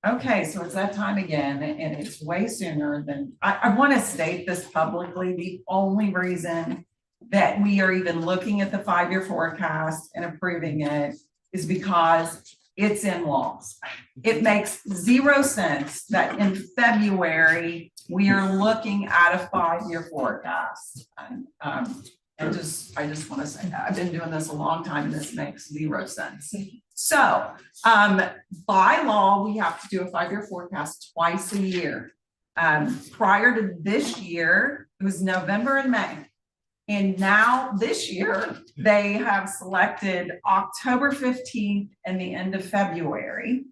Okay, so it's that time again, and it's way sooner than, I want to state this publicly. The only reason that we are even looking at the 5-year forecast and approving it is because it's in laws. It makes zero sense that in February, we are looking at a 5-year forecast. And, I just want to say that I've been doing this a long time and this makes zero sense. So, by law, we have to do a 5-year forecast twice a year. Prior to this year, it was November and May. And now this year, they have selected October 15th and the end of February.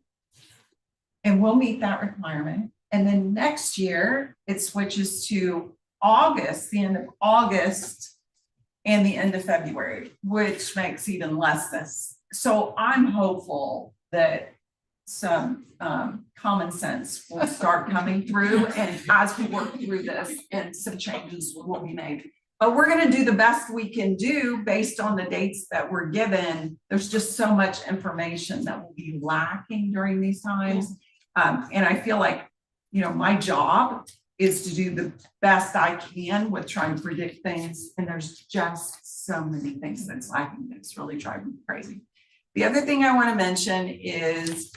And we'll meet that requirement. And then next year, it switches to August, the end of August and the end of February, which makes even less sense. So I'm hopeful that some common sense will start coming through, and as we work through this, and some changes will be made. But we're gonna do the best we can do based on the dates that we're given. There's just so much information that will be lacking during these times. And I feel like, you know, my job is to do the best I can with trying to predict things. And there's just so many things that's lacking that's really driving me crazy. The other thing I want to mention is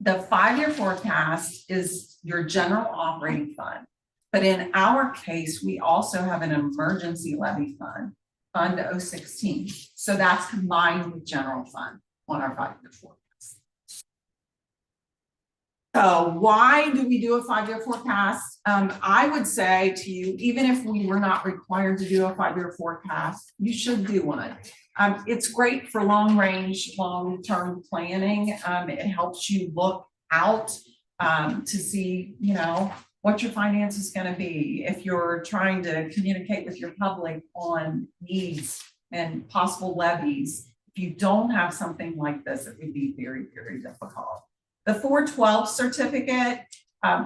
the 5-year forecast is your general operating fund. But in our case, we also have an emergency levy fund, Fund 016. So that's combined with general fund on our 5-year forecast. So why do we do a 5-year forecast? I would say to you, even if we were not required to do a 5-year forecast, you should do one. It's great for long-term planning. It helps you look out to see, you know, what your finance is going to be. If you're trying to communicate with your public on needs and possible levies, if you don't have something like this, it would be very, very difficult. The 412 certificate,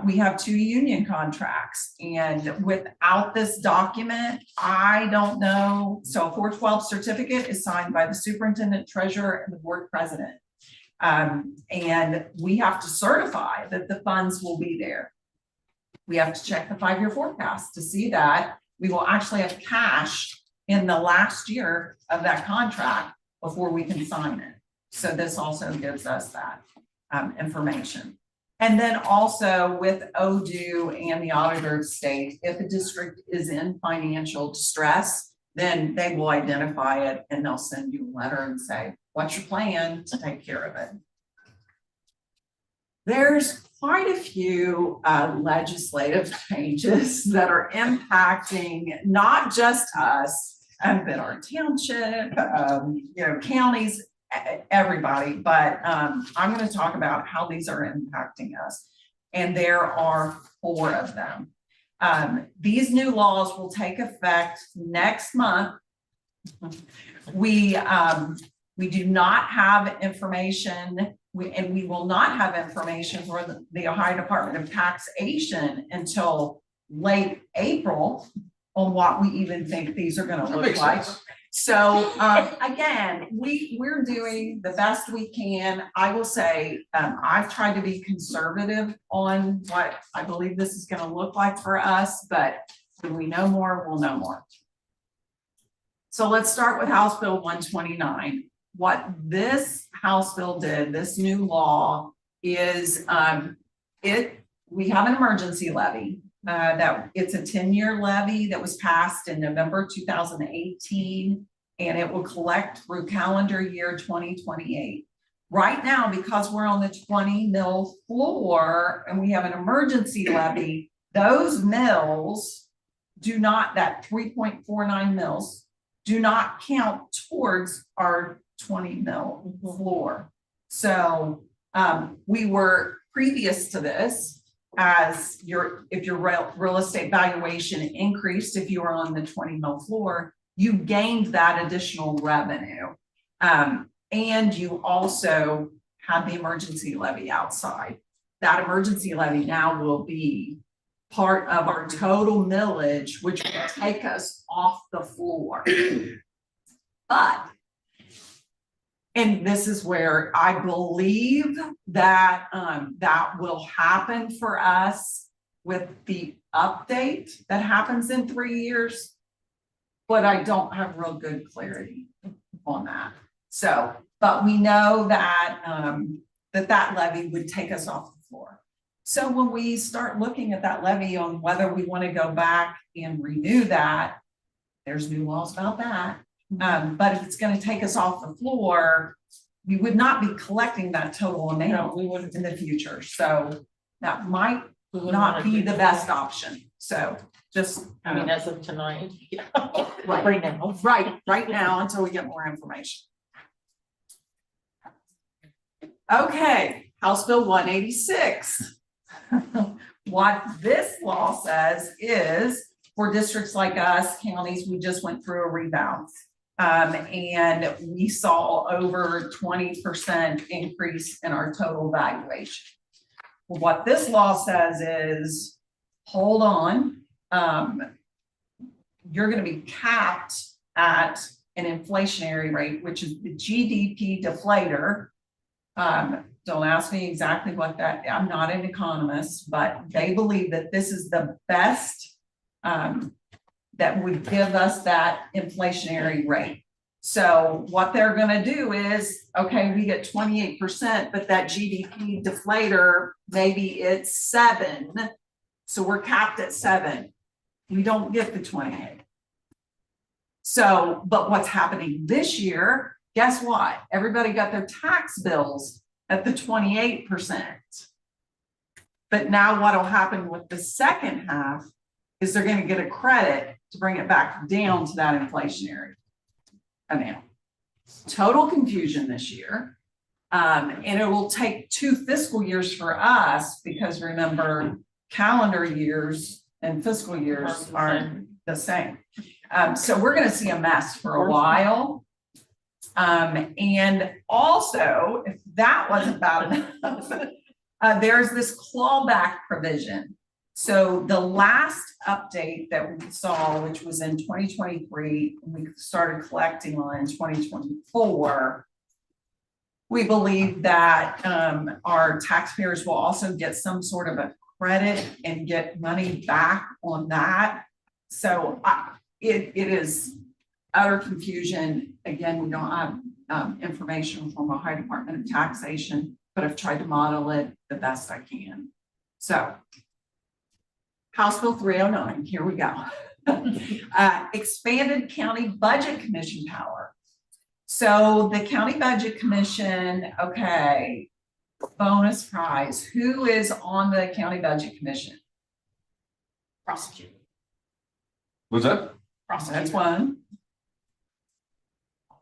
we have 2 union contracts, and without this document, I don't know. So a 412 certificate is signed by the superintendent, treasurer, and the board president. And we have to certify that the funds will be there. We have to check the 5-year forecast to see that we will actually have cash in the last year of that contract before we can sign it. So this also gives us that information. And then also with ODU and the auditor of state, if a district is in financial distress, then they will identify it and they'll send you a letter and say, what's your plan to take care of it? There's quite a few legislative changes that are impacting not just us, but our township, you know, counties, everybody, but I'm going to talk about how these are impacting us. And there are 4 of them. These new laws will take effect next month. We do not have information, and we will not have information for the Ohio Department of Taxation until late April on what we even think these are going to look like. So again, we're doing the best we can. I will say I've tried to be conservative on what I believe this is going to look like for us, but when we know more, we'll know more. So let's start with House Bill 129. What this House bill did, this new law, is we have an emergency levy. That it's a 10-year levy that was passed in November 2018, and it will collect through calendar year 2028. Right now, because we're on the 20 mil floor and we have an emergency levy, those mills do not, that 3.49 mils do not count towards our 20 mil floor. So we were previous to this, as if your real estate valuation increased, if you were on the 20 mil floor, you gained that additional revenue. And you also had the emergency levy outside. That emergency levy now will be part of our total millage, which will take us off the floor. But And this is where I believe that, that will happen for us with the update that happens in 3 years. But I don't have real good clarity on that. So, but we know that, that levy would take us off the floor. So when we start looking at that levy on whether we want to go back and renew that, there's new laws about that. But if it's going to take us off the floor, we would not be collecting that total amount we wouldn't. in the future. So that might We wouldn't not wanna be do the best option. So just, I mean, as of tonight, yeah. Right. Right now. right now until we get more information. Okay, House Bill 186. What this law says is for districts like us, counties, we just went through a rebalance. And we saw over 20% increase in our total valuation. What this law says is, hold on, you're gonna be capped at an inflationary rate, which is the GDP deflator. Don't ask me exactly what that, I'm not an economist, but they believe that this is the best that would give us that inflationary rate. So what they're gonna do is, okay, we get 28%, but that GDP deflator, maybe it's 7. So we're capped at 7. We don't get the 28. So, but what's happening this year, guess what? Everybody got their tax bills at the 28%. But now what'll happen with the second half is they're gonna get a credit to bring it back down to that inflationary amount. Total confusion this year. And it will take 2 fiscal years for us because remember, calendar years and fiscal years aren't the same. So we're gonna see a mess for a while. And also, if that wasn't bad enough, there's this clawback provision. So the last update that we saw, which was in 2023, we started collecting on in 2024. We believe that our taxpayers will also get some sort of a credit and get money back on that. So it is utter confusion. Again, we don't have information from Ohio Department of Taxation, but I've tried to model it the best I can. So House Bill 309, here we go. Expanded County Budget Commission power. So the County Budget Commission, okay, bonus prize. Who is on the County Budget Commission? Prosecutor. Was that? That's one.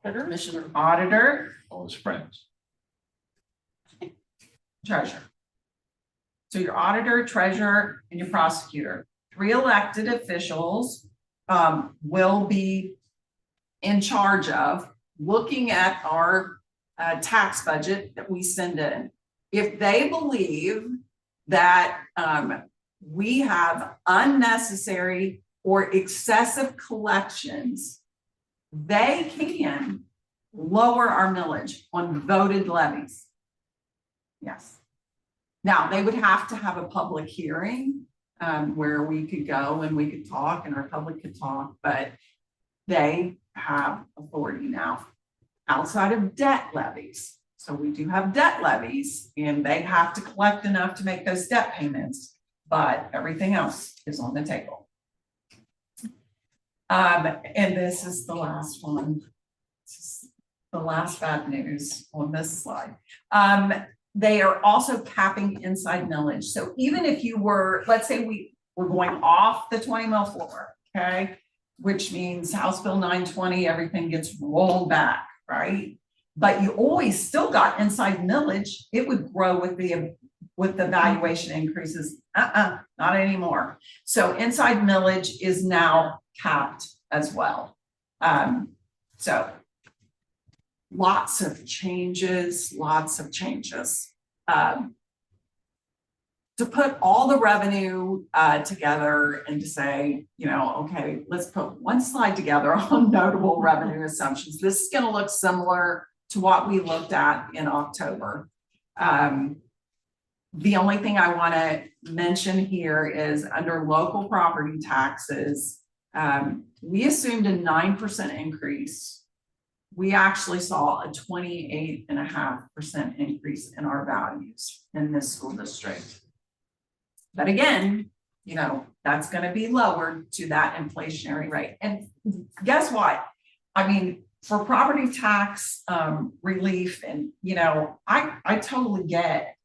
Commissioner. Auditor, All his friends. treasurer. So your auditor, treasurer, and your prosecutor. 3 elected officials will be in charge of looking at our tax budget that we send in. If they believe that we have unnecessary or excessive collections, they can lower our millage on voted levies. Yes. Now, they would have to have a public hearing where we could go and we could talk and our public could talk, but they have authority now outside of debt levies. So we do have debt levies and they have to collect enough to make those debt payments, but everything else is on the table. And this is the last one. This is the last bad news on this slide. They are also capping inside millage. So even if you were, let's say we were going off the 20 mil floor, okay, which means House Bill 920, everything gets rolled back, right? But you always still got inside millage. It would grow with the valuation increases. Not anymore. So inside millage is now capped as well. So lots of changes. To put all the revenue together and to say, you know, okay, let's put one slide together on notable revenue assumptions. This is going to look similar to what we looked at in October. The only thing I want to mention here is under local property taxes, we assumed a 9% increase. We actually saw a 28.5% increase in our values in this school district. But again, you know, that's going to be lowered to that inflationary rate. And guess what? I mean, for property tax relief, and you know, I totally get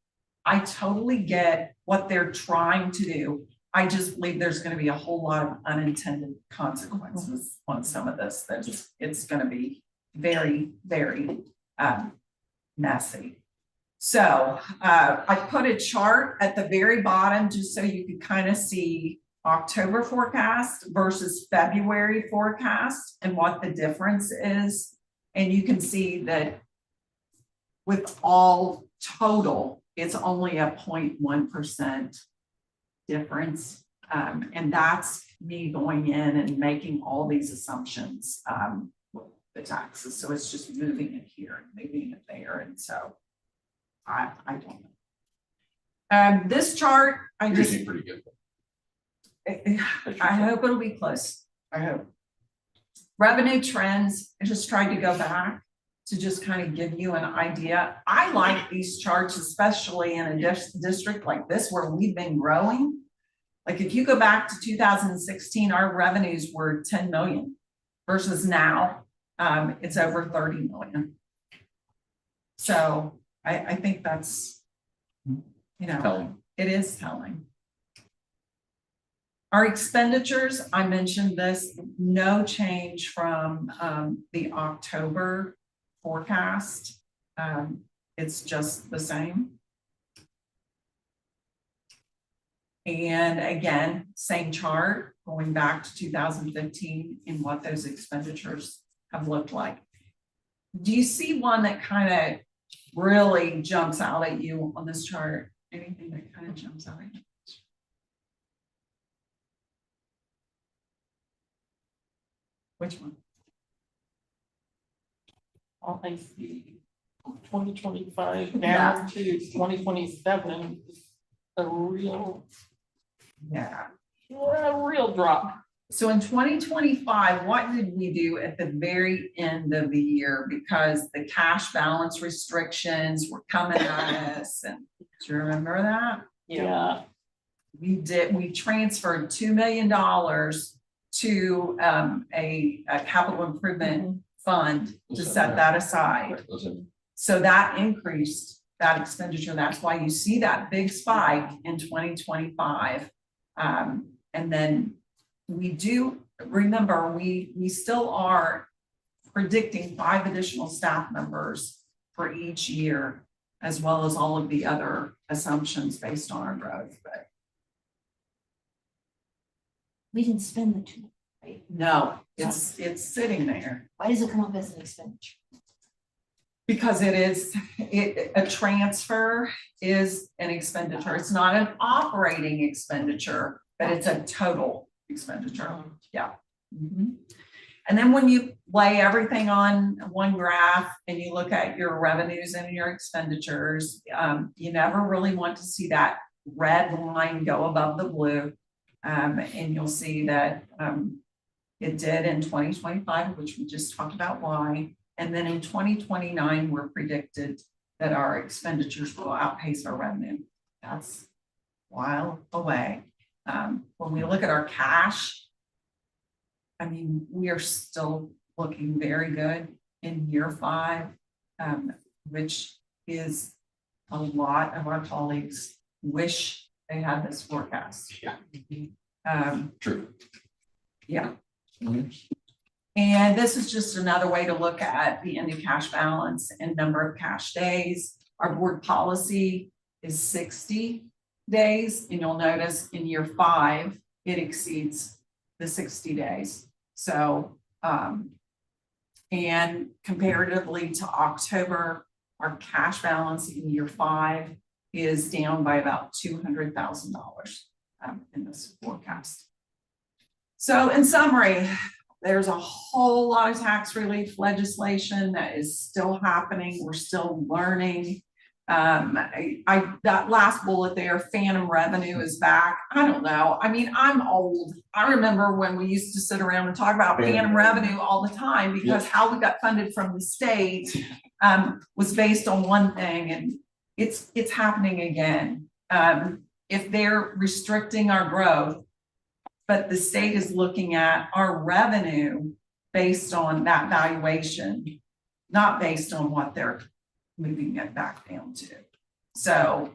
what they're trying to do. I just believe there's going to be a whole lot of unintended consequences on some of this. It's going to be very, very messy. So I put a chart at the very bottom just so you can kind of see October forecast versus February forecast and what the difference is. And you can see that with all total, it's only a 0.1% difference. And that's me going in and making all these assumptions with the taxes. So it's just moving it here and moving it there. And so I don't know. This chart, I Yours just, seem pretty good. I hope it'll be close. I hope. Revenue trends, I just tried to go back to just kind of give you an idea. I like these charts, especially in a district like this where we've been growing. Like if you go back to 2016, our revenues were 10 million versus now it's over 30 million. So I think that's, you know, Telling. it is telling. Our expenditures, I mentioned this, no change from the October forecast. It's just the same. And again, same chart going back to 2015 and what those expenditures have looked like. Do you see one that kind of really jumps out at you on this chart? Anything that kind of jumps out at you? Which one? I see 2025 down to 2027 is a real drop. So in 2025, what did we do at the very end of the year? Because the cash balance restrictions were coming at us. And do you remember that? Yeah. We transferred $2 million to a capital improvement fund to set that aside. So that increased that expenditure. That's why you see that big spike in 2025. And then we do remember we still are predicting 5 additional staff members for each year, as well as all of the other assumptions based on our growth. But We didn't spend the 2, right? no, it's sitting there. Why does it come up as an expenditure? Because a transfer is an expenditure. It's not an operating expenditure, but it's a total expenditure. Yeah. Mm-hmm. And then when you lay everything on one graph and you look at your revenues and your expenditures, you never really want to see that red line go above the blue. And you'll see that it did in 2025, which we just talked about why. And then in 2029, we're predicted that our expenditures will outpace our revenue. That's a while away. When we look at our cash, I mean, we are still looking very good in year 5, which is a lot of our colleagues wish they had this forecast. Yeah. True. Yeah. Mm-hmm. And this is just another way to look at the ending cash balance and number of cash days. Our board policy is 60 days, and you'll notice in year 5, it exceeds the 60 days. So, and comparatively to October, our cash balance in year 5 is down by about $200,000 in this forecast. So in summary, There's a whole lot of tax relief legislation that is still happening. We're still learning. That last bullet there, phantom revenue is back. I don't know. I mean, I'm old. I remember when we used to sit around and talk about phantom revenue all the time because how we got funded from the state was based on one thing, and it's happening again. If they're restricting our growth, but the state is looking at our revenue based on that valuation, not based on what they're moving it back down to. So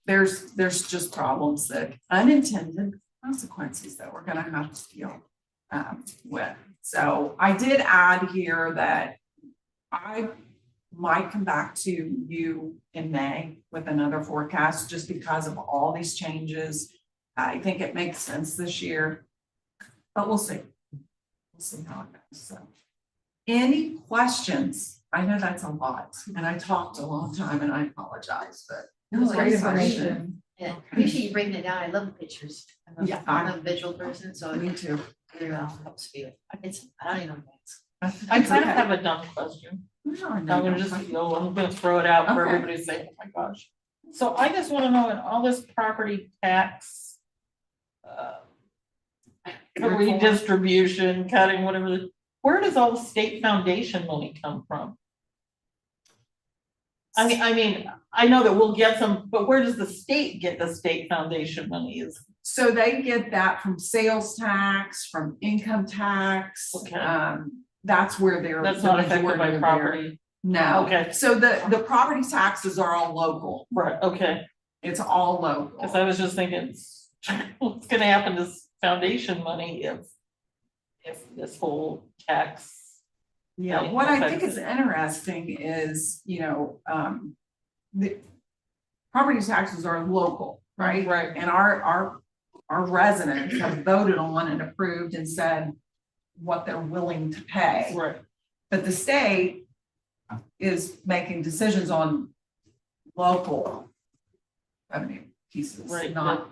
there's just problems that unintended consequences that we're gonna have to deal with. So I did add here that I might come back to you in May with another forecast just because of all these changes. I think it makes sense this year, but we'll see. We'll see how it goes. So, any questions? I know that's a lot, and I talked a long time, and I apologize, but No, it was great it's fine. information. Yeah, appreciate you breaking it down. I love the pictures. Yeah. I'm a visual person, so Me it too. really helps feel. It's, I don't even know. I kind of have a dumb question. I'm gonna I'm gonna throw it out for Okay. everybody to say, oh my gosh. So I just wanna know in all this property tax. Redistribution, cutting, whatever, where does all the state foundation money come from? I mean, I know that we'll get some, but where does the state get the state foundation money is? So they get that from sales tax, from income tax. Okay. That's where they're. That's the not affected majority by of their- property, No. Okay. So the property taxes are all local. right, okay, It's all local. cause I was just thinking, what's gonna happen to this foundation money if this whole tax. Yeah, Right, what I okay. think is interesting is, the property taxes are local, right? Right. And our residents have voted on and approved and said what they're willing to pay. Right, But the state is making decisions on local revenue pieces, Right, not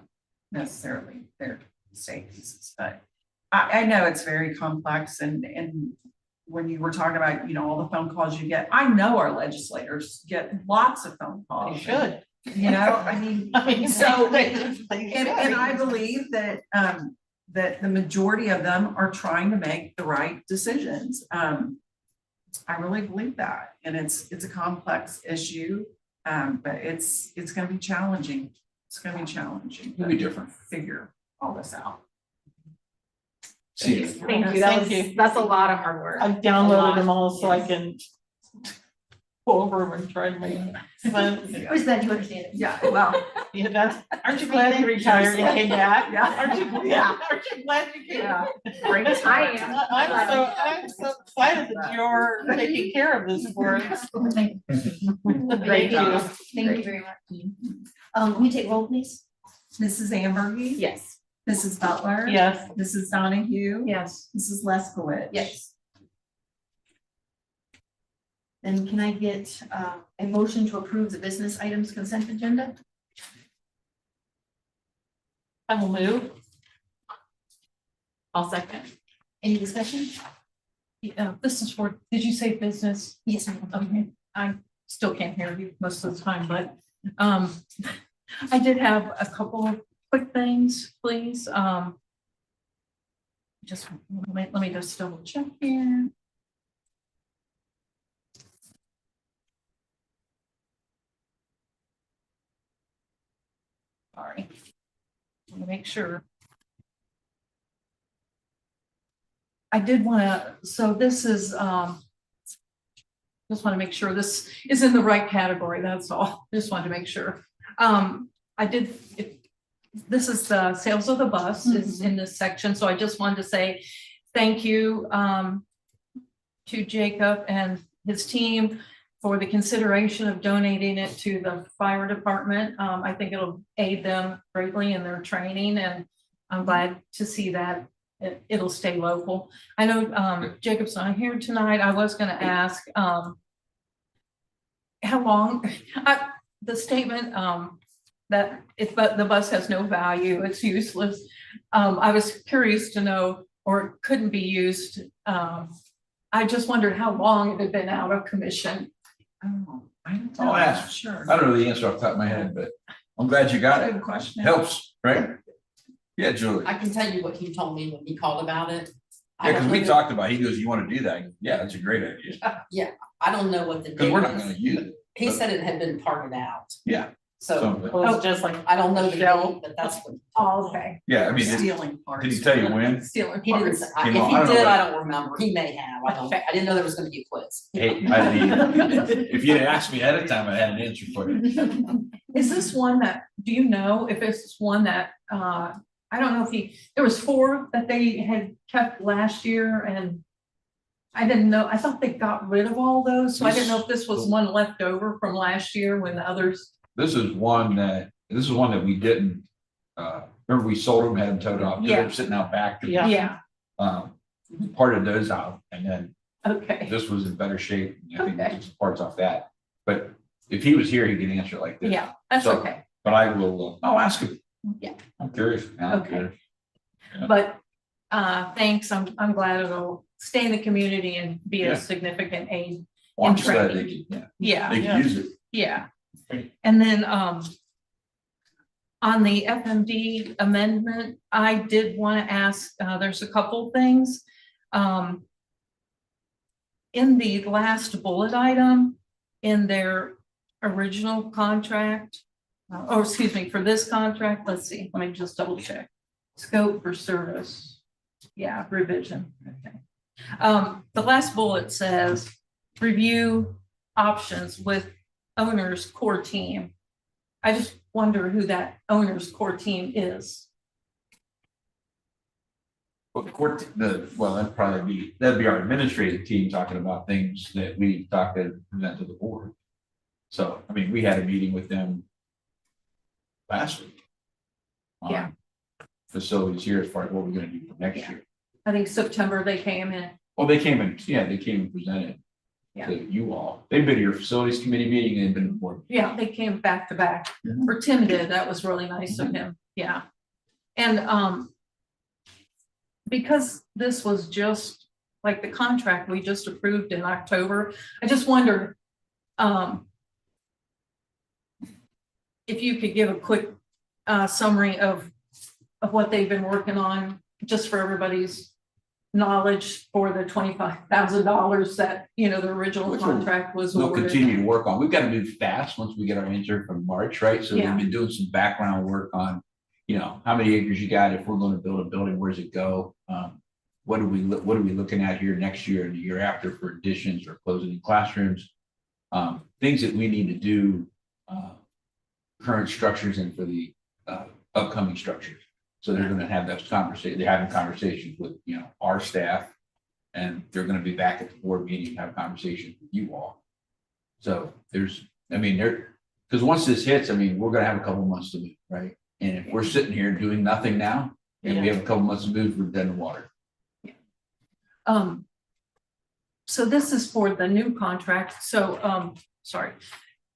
necessarily their state pieces, but I know it's very complex and when you were talking about, all the phone calls you get, I know our legislators get lots of phone calls. they should. I mean, I mean, so, they and I believe that, that the majority of them are trying to make the right decisions. I really believe that, and it's a complex issue, but it's gonna be challenging. It's gonna be challenging. It'll be different. Figure all this out. See you. Thank you, Thank you. that's a lot of hard work. I've downloaded them all so I can go over them and try to make sense. Where's that, you understand it? Yeah, well, Yeah, that's, aren't you glad you retired and came back? Yeah. Aren't you glad you came yeah. back? Great I time. am. I'm so excited that you're taking care of this for us. Thank Thank you. Thank you very much. Will you take roll, please? Mrs. Ambergy? Yes. Mrs. Butler? Yes, Mrs. Donahue? Yes. Mrs. Leskowitz? Yes. Then can I get a motion to approve the business items consent agenda? I will move. I'll second. Any discussion? Yeah, this is for, did you say business? Yes, ma'am. Okay, I still can't hear you most of the time, but I did have a couple of quick things, please. Just let me just double check here. Sorry. Want to make sure. I did want to, so this is, just want to make sure this is in the right category, that's all. Just wanted to make sure. This is the sales of the bus is in this section, so I just wanted to say thank you to Jacob and his team for the consideration of donating it to the fire department. I think it'll aid them greatly in their training, and I'm glad to see that it'll stay local. I know Jacob's not here tonight. I was going to ask how long the statement that if the bus has no value, it's useless. I was curious to know or couldn't be used. I just wondered how long it had been out of commission. Oh, I don't I'll know. ask. Sure. I don't know the answer off the top of my head, but I'm glad you got it. Good question. Helps, right? Yeah, Julie. I can tell you what he told me when he called about it. I Yeah, don't because know we that- talked about, it. He goes, you want to do that? I go, yeah, that's a great idea. I don't know what the Because date we're not gonna is. use it. He said it had been parted out, Yeah. so So, Well, it's just like, I don't know the Shell. date, but that's what. Oh, okay. yeah, I mean, Stealing parts. did he tell you when? Stealing He didn't, parts. say- You if know, he I don't know did, what- I don't remember, he may have, I don't, I didn't know there was gonna be a quiz. Hey, I mean, if you'd asked me ahead of time, I had an answer for you. Is this one that, do you know if it's one that, I don't know if there was 4 that they had kept last year and I didn't know, I thought they got rid of all those, so I didn't know if this was one left over from last year when the others. This is one that we didn't, remember we sold them, had them towed off, they Yeah. were sitting out back. Yeah. Yeah, We parted those out and then okay, this was in better shape. I think we Okay. took some parts off that. But if he was here, he could answer it like this. yeah, that's So- okay. But I will, I'll ask him. Yeah. I'm curious. I'm Okay. curious. Yeah. But, thanks, I'm glad it'll stay in the community and be Yeah. a significant aid. Well, I'm in just glad training. they could, Yeah. they Yeah. could use it. Yeah, and then, on the FMD amendment, I did want to ask, there's a couple things. In the last bullet item, in their original contract, or excuse me, for this contract, let's see, let me just double check. Scope for service, yeah, revision, okay. The last bullet says, review options with owner's core team. I just wonder who that owner's core team is. Well, that'd be our administrative team talking about things that we talked to present to the board. So, I mean, we had a meeting with them last week. on Yeah. Facilities here as far as what we're gonna do for next Yeah. year. I think September they came in. Well, they came and presented Yeah. to you all. They've been to your facilities committee meeting and been to board. Yeah, they came back to back, Mhm. or Tim did, that was really nice of him, yeah. And, because this was just like the contract we just approved in October, I just wondered, if you could give a quick, summary of what they've been working on, just for everybody's knowledge for the $25,000 that, the original Which will- contract was We'll awarded. continue to work on. We've got to move fast once we get our answer from March, right? So we've Yeah. been doing some background work on, how many acres you got, if we're going to build a building, where's it go? What are we looking at here next year and the year after for additions or closing classrooms? Things that we need to do, current structures and for the upcoming structures. So they're gonna have those conversations, they're having conversations with, our staff. And they're gonna be back at the board meeting and have conversations with you all. So because once this hits, we're gonna have a couple months to move, right? And if we're sitting here doing nothing now, and we have a couple months to move, we're dead in the water. So this is for the new contract, so, sorry,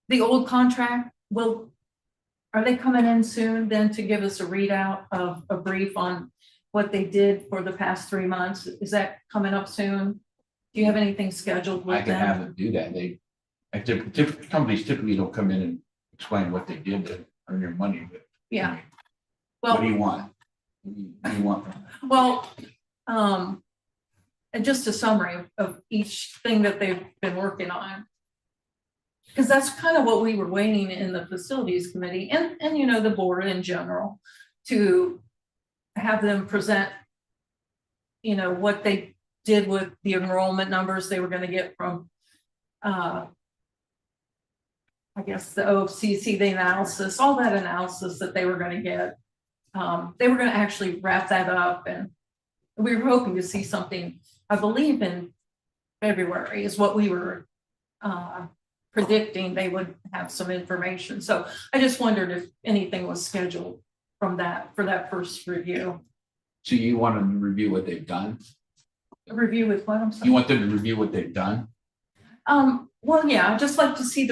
the old contract, are they coming in soon then to give us a readout of a brief on what they did for the past 3 months? Is that coming up soon? Do you have anything scheduled I with can have them? them do that. Companies typically don't come in and explain what they did to earn their money, but. Yeah. What do Well, you want? What do you want? well, and just a summary of each thing that they've been working on. Because that's kind of what we were waiting in the facilities committee and the board in general to have them present, what they did with the enrollment numbers they were going to get from, I guess, the OFCC, the analysis, all that analysis that they were going to get. They were going to actually wrap that up, and we were hoping to see something, I believe in February is what we were predicting they would have some information. So I just wondered if anything was scheduled from that, for that first review. So you want them to review what they've done? A review with what, I'm sorry? You want them to review what they've done? Well, yeah, I'd just like to see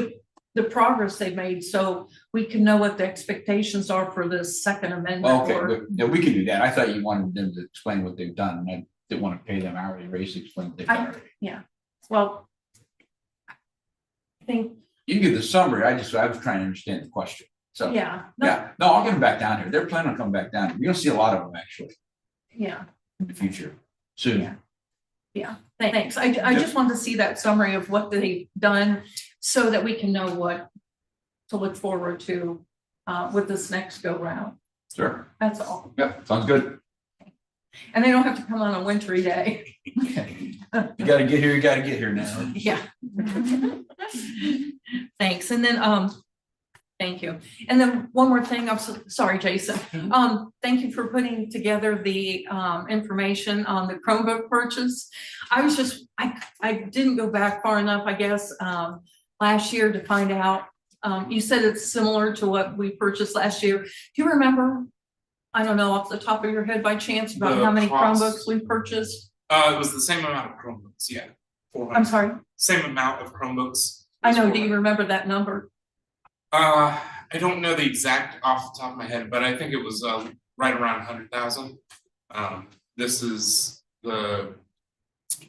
the progress they made, so we can know what the expectations are for the second amendment. Okay, or- but, yeah, we can do that. I thought you wanted them to explain what they've done, and I didn't want to pay them hourly rates to explain what they've done. Well, I think, You can give the summary, I was trying to understand the question, so. yeah, no, Yeah, no, I'll get them back down here. They're planning on coming back down. You're gonna see a lot of them actually yeah, in the future, soon. Yeah. yeah, thanks. I just wanted to see that summary of what they've done so that we can know what to look forward to with this next go round. Sure. That's all. Yep, sounds good. And they don't have to come on a wintry day. You gotta get here, you gotta get here now. Yeah. Thanks. And then, thank you. And then one more thing, I'm sorry, Jason. Thank you for putting together the information on the Chromebook purchase. I didn't go back far enough, I guess, last year to find out. You said it's similar to what we purchased last year. Do you remember? I don't know, off the top of your head by chance about The how many cost. Chromebooks we purchased? It was the same amount of Chromebooks, yeah. 400. I'm sorry, Same amount of Chromebooks. I know, do 400. you remember that number? I don't know the exact off the top of my head, but I think it was right around 100,000. This is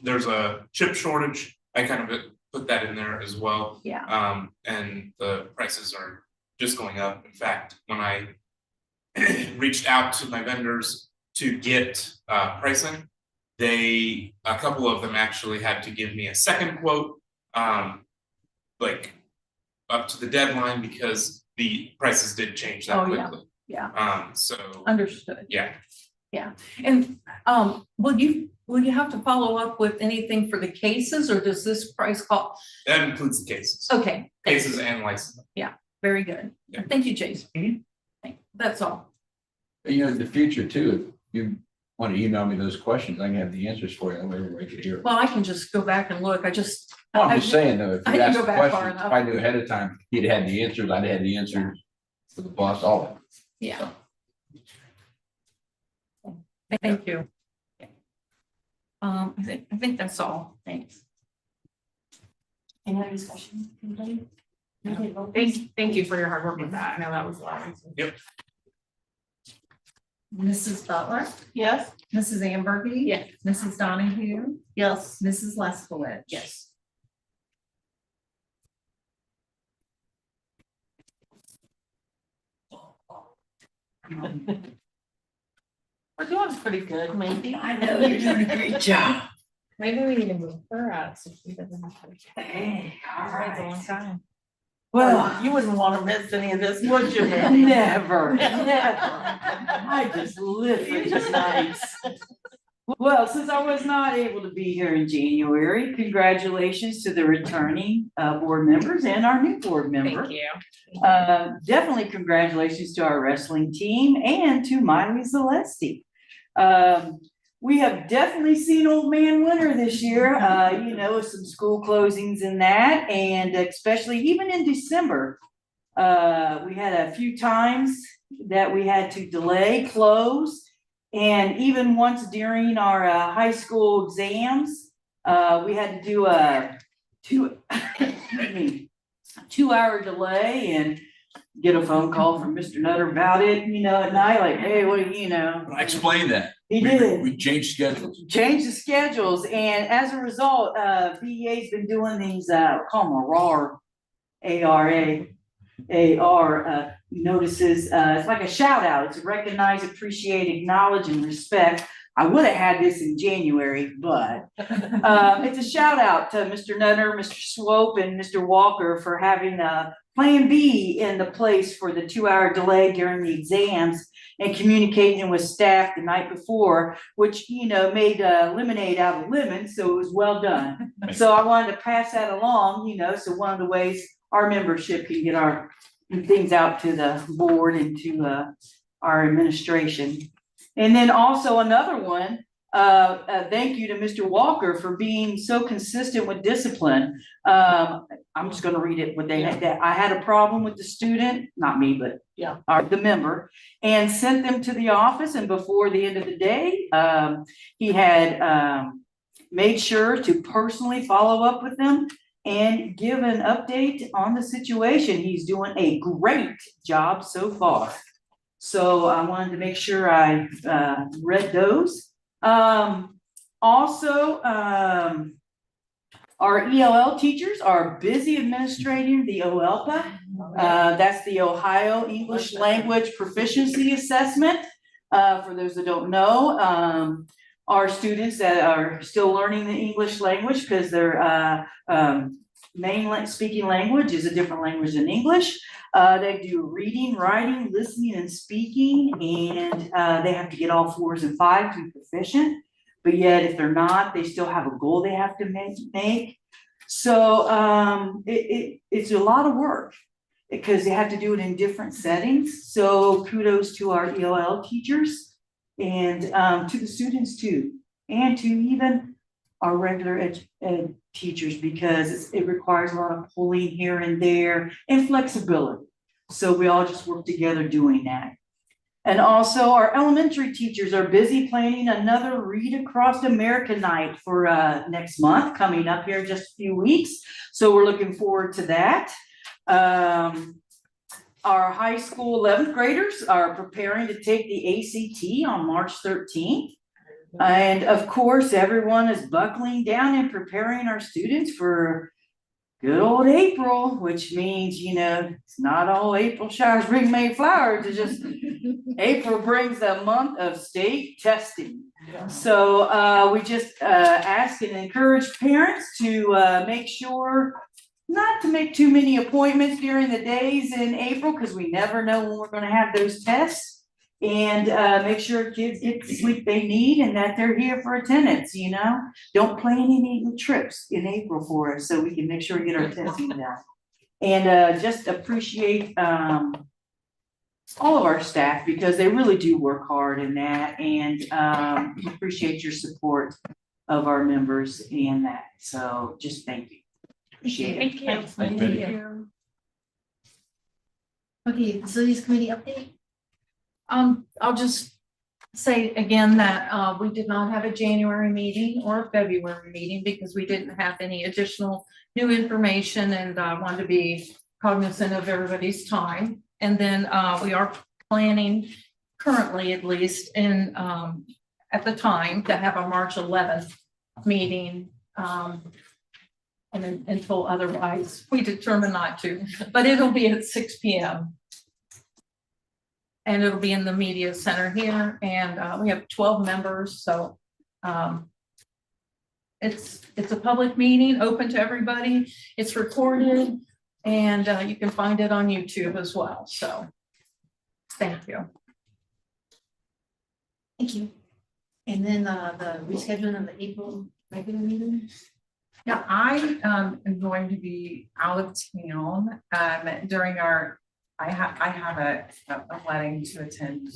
there's a chip shortage. I kind of put that in there as well. Yeah. And the prices are just going up. In fact, when I reached out to my vendors to get pricing, a couple of them actually had to give me a second quote, like up to the deadline, because the prices did change that Oh, yeah. quickly. Yeah. So Understood. yeah, And will you have to follow up with anything for the cases, or does this price call? that includes the cases, Okay. thank cases you. and licensing. Very good. Yeah. Thank you, Jason. That's all. You know, in the future too, if you want to email me those questions, I can have the answers for you. That way everybody can hear. Well, I can just go back and look. I'm just saying though, if I you didn't ask go the back far questions, enough. if I knew ahead of time, he'd had the answers, I'd had the answers for the boss, all of it. Yeah. Thank you. I think that's all. Thanks. Any other discussion? Anybody? Okay, well, Thank you for your hard work with that. I know that was a lot. Mrs. Butler, Yes? Mrs. Amberby. Yes. Mrs. Donahue, Yes. Mrs. Leskowitz. Yes. We're doing pretty good, maybe. I know, you're doing a great job. Maybe we need to move her out so she doesn't have to. Hey, all That's a long right. time. Well, you wouldn't want to miss any of this, would you, Mandy? Never, never. I just live for these nights. Well, since I was not able to be here in January, congratulations to the returning board members and our new board member. Thank you. Definitely congratulations to our wrestling team and to Miley Celeste. We have definitely seen old man winter this year, you know, with some school closings and that, and especially even in December. We had a few times that we had to delay, close, and even once during our high school exams, we had to do a 2-hour delay and get a phone call from Mr. Nutter about it, you know, at night, like, hey, what do you know? I explained that. He did. We changed schedules. Change the schedules, and as a result, BEA's been doing these, call them ARAR, ARAR, notices, it's like a shout out, it's recognize, appreciate, acknowledge, and respect. I would have had this in January, but, it's a shout out to Mr. Nutter, Mr. Swope, and Mr. Walker for having Plan B in the place for the 2-hour delay during the exams and communicating with staff the night before, which, you know, made lemonade out of lemon, so it was well done. So I wanted to pass that along, you know, so one of the ways our membership can get our things out to the board and to our administration. And then also another one, thank you to Mr. Walker for being so consistent with discipline. I'm just gonna read it, what they had, that I had a problem with the student, not me, but Yeah. the member, and sent them to the office, and before the end of the day, he had made sure to personally follow up with them and give an update on the situation. He's doing a great job so far. So I wanted to make sure I read those. Also, our ELL teachers are busy administrating the OELPA. That's the Ohio English Language Proficiency Assessment. For those that don't know, our students that are still learning the English language because their main speaking language is a different language than English. They do reading, writing, listening, and speaking, and they have to get all 4s and 5s to be proficient. But yet, if they're not, they still have a goal they have to make. So it's a lot of work because they have to do it in different settings. So kudos to our ELL teachers and to the students too, and to even our regular ed teachers, because it requires a lot of pulling here and there and flexibility. So we all just work together doing that. And also our elementary teachers are busy planning another Read Across America night for next month, coming up here in just a few weeks. So we're looking forward to that. Our high school 11th graders are preparing to take the ACT on March 13th. And of course, everyone is buckling down and preparing our students for good old April, which means, you know, it's not all April showers bring May flowers. It's just April brings a month of state testing. So we just ask and encourage parents to make sure not to make too many appointments during the days in April, because we never know when we're going to have those tests. And make sure kids get the sleep they need and that they're here for attendance, you know. Don't plan any trips in April for us so we can make sure we get our testing done. And just appreciate all of our staff, because they really do work hard in that, and appreciate your support of our members in that. So just thank you. Appreciate it. Thank you. Okay, facilities committee update? I'll just say again that we did not have a January meeting or a February meeting because we didn't have any additional new information, and I wanted to be cognizant of everybody's time. And then we are planning, currently at least, in at the time, to have a March 11th meeting. And then, until otherwise we determine not to, but it'll be at 6 p.m. And it'll be in the media center here, and we have 12 members, so it's a public meeting, open to everybody. It's recorded, and you can find it on YouTube as well. So thank you. Thank you. And then the rescheduling of the April regular meeting? Yeah, I am going to be out of town during our, I have a wedding to attend.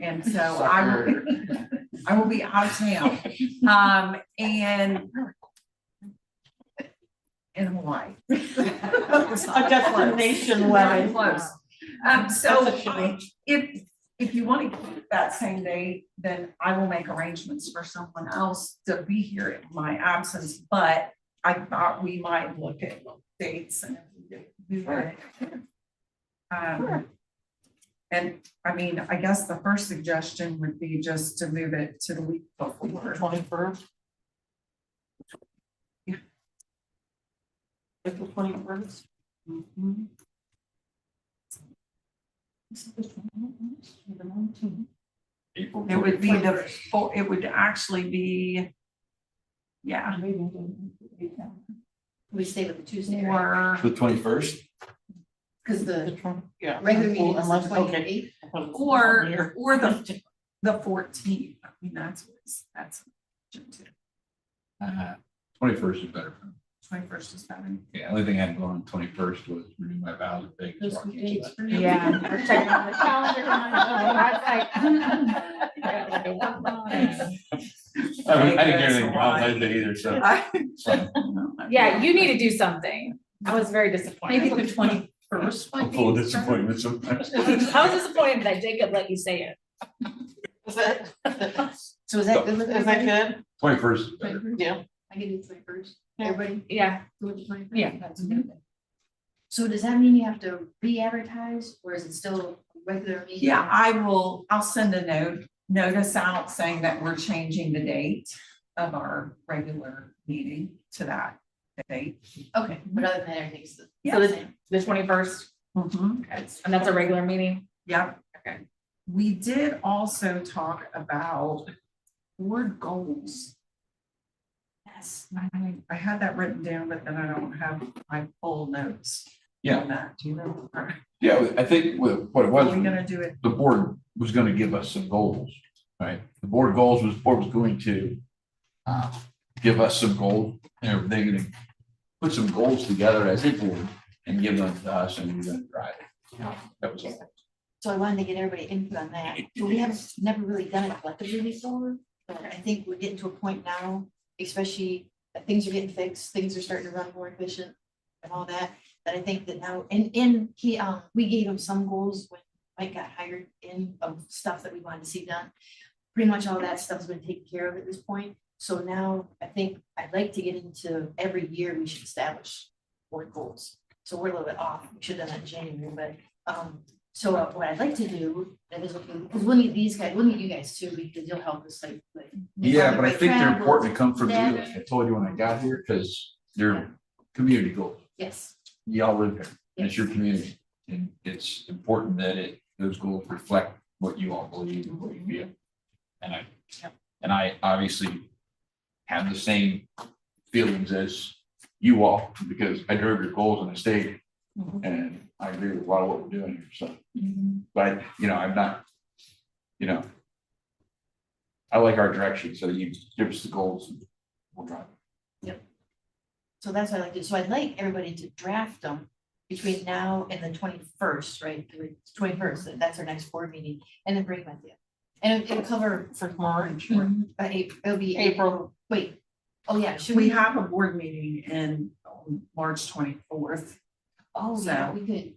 And so I will be out of town. And in Hawaii. A destination wedding. Close. So if you want to keep that same day, then I will make arrangements for someone else to be here in my absence, but I thought we might look at dates and move it. And I mean, I guess the first suggestion would be just to move it to the week before. 21st. Yeah. April 21st. Mm-hmm. April It would be 21st. it would actually be, yeah. We stay with the Tuesday, right? Or, The 21st? Because the Yeah. regular meeting is the Unless- okay. 28th. or the 14th. I mean, that's too. 21st is better. 21st is better. Yeah, only thing I had going on 21st was renew my vows at Vegas. Those so I two canceled dates that. for you. Yeah. I'm checking on the calendar. I didn't get anything wrong that day either, so. so Yeah, you need to do something. I was very disappointed. Maybe the 21st. I'm full of disappointment sometimes. I was disappointed that Jacob let you say it. Is that So is that good with good? 21st is better. Yeah. I can do 21st. Everybody? Yeah, Good with the 21st? Yeah. That's good. So does that mean you have to re-advertise or is it still a regular meeting? Yeah, I'll send a notice out saying that we're changing the date of our regular meeting to that date. Okay, but other than that, everything's the Yeah. so same. the 21st, Mhm. and that's a regular meeting? Yep. Okay. We did also talk about board goals. Yes, I had that written down, but then I don't have my full notes. Yeah. On that, do you know? Are Yeah, I think what it was, we gonna do it? the board was gonna give us some goals, right? The board goals was, board was going to give us some goals, and they're gonna put some goals together as a board and give them to us and we're gonna drive it. That was all. So I wanted to get everybody input on that. We haven't never really done it collectively before, but I think we're getting to a point now, especially that things are getting fixed, things are starting to run more efficient and all that. That I think that now, and we gave him some goals when Mike got hired in of stuff that we wanted to see done. Pretty much all that stuff's been taken care of at this point. So now I think I'd like to get into every year we should establish board goals. So we're a little bit off. We should have done that in January, but so what I'd like to do, and is, because we'll need these guys, we'll need you guys too, because you'll help us like. Yeah, but I think they're travel, important to come from you, data. like I told you when I got here, because they're community goals. Yes, Y'all live there, and it's your community, and it's important that those goals reflect what you all believe and what you feel. And I obviously have the same feelings as you all, because I drove your goals and I stayed. And I agree with a lot of what we're doing here, so. But, I'm not, I like our direction, so you give us the goals and we'll drive. so that's what I like to do. So I'd like everybody to draft them between now and the 21st, right? The 21st, that's our next board meeting, and then bring them to you. And it'll cover For March. it'll be April. Wait, oh yeah, should We have a board meeting in March 24th. Oh, yeah, we could.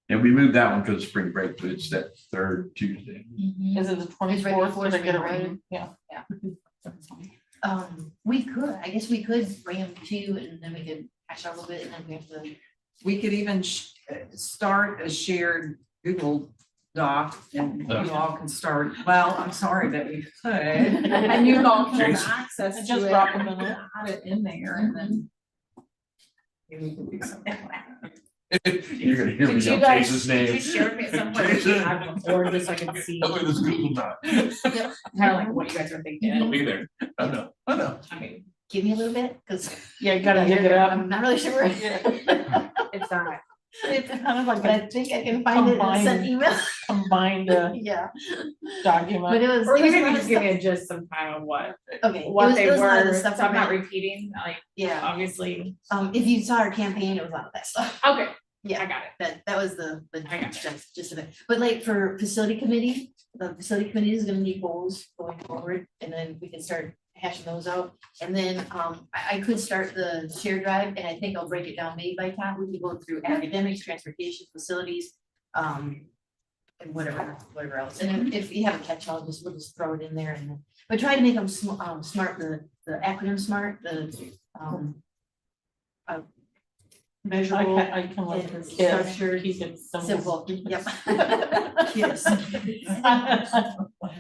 And we moved that one because of spring break, but it's that third Tuesday. Is it the It's right 24th? before Did I get it spring right? Yeah. We could, I guess we could bring them to you and then we could hash out a little bit and then we have to. We could even start a shared Google Doc and you all can start, well, I'm sorry that we could. And you all can have Jason. access to it. Just drop them in it. Add it in there and then. Maybe we can do something like that. You're gonna hear me Could you yell guys, Jason's could you name. share with me at some point, Jason. I have a board just so I can see, Look at this Google Doc. kind of like what you guys are I'll thinking, be there. I know. I mean, Give me a little bit, because. Yeah, you gotta dig it up. I'm not really sure. it's not, It's kind of like But I a think I can find it and send email. combined Yeah, document. but it was. or it was you a lot can of just give stuff. me just some kind of what Okay. it what was- they it was a lot of the were, so stuff I'm we not met. repeating, like, Yeah, obviously, if you saw our campaign, it was a lot of that stuff. okay, Yeah, I got it. that was the I got you. just of it. But like for facility committee, the facility committee is gonna need goals going forward, and then we can start hashing those out. And then I could start the share drive, and I think I'll break it down maybe by time. We can go through academics, transportation, facilities, and whatever else. And then if you have a catch-all, we'll just throw it in there and then, but try to make them smart, the acronym smart, the measurable. I can let and her structured, keep it simple, yep. Kiss.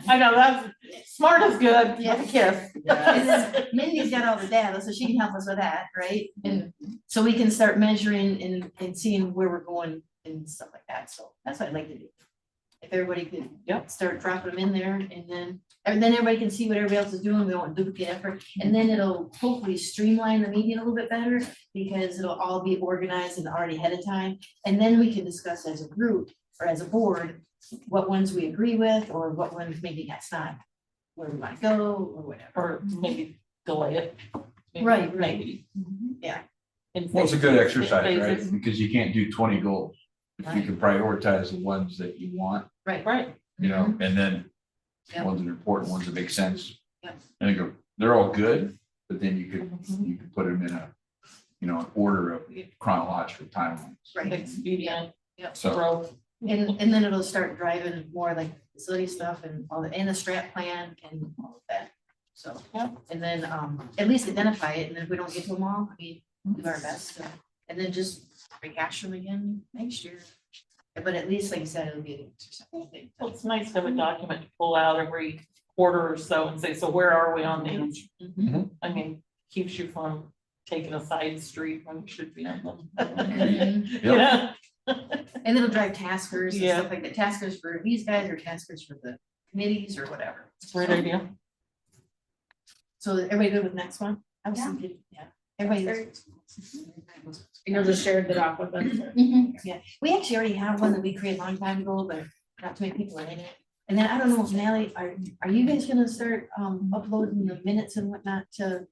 I know, that's, smart is good, Yeah. with a kiss. And then Mindy's got all the data, so she can help us with that, right? And so we can start measuring and seeing where we're going and stuff like that, so that's what I'd like to do. If everybody could start dropping them in there, and then everybody can see what everybody else is doing, we don't want duplicate effort, and then it'll hopefully streamline the meeting a little bit better, because it'll all be organized and already ahead of time, and then we can discuss as a group or as a board, what ones we agree with, or what ones maybe that's not where we want to go, or whatever. Or maybe delay it. Maybe- Right, right. Maybe. Yeah. In Well, it's a good phases- exercise, phases. right? Because you can't do 20 goals. If you Right. can prioritize the ones that you want, Right. Right, and then Yeah. ones that are important, ones that make sense. Yeah. And they're all good, but then you could put them in an order of chronological timelines. Right. expedient, So, growth. And then it'll start driving more like facility stuff and all the, and the strat plan and all of that. So, and then, at least identify it, and then if we don't get to them all, I mean, do our best, and then just rehash them again next year. But at least, like you said, it'll be an exercise. Well, it's nice to have a document to pull out every quarter or so and say, so where are we on these? Mhm. I mean, keeps you from taking a side street when you should be on them. Mhm. Yeah. And it'll drive taskers and Yeah. stuff like that, taskers for these guys or taskers for the committees or whatever. Great idea. So everybody good with next one? I was Yeah. thinking, yeah, everybody. And you'll just share the doc with us. Mhm, yeah, we actually already have one that we created a long time ago, but not too many people are in it. And then I don't know, Nelly, are you guys gonna start uploading the minutes and whatnot to?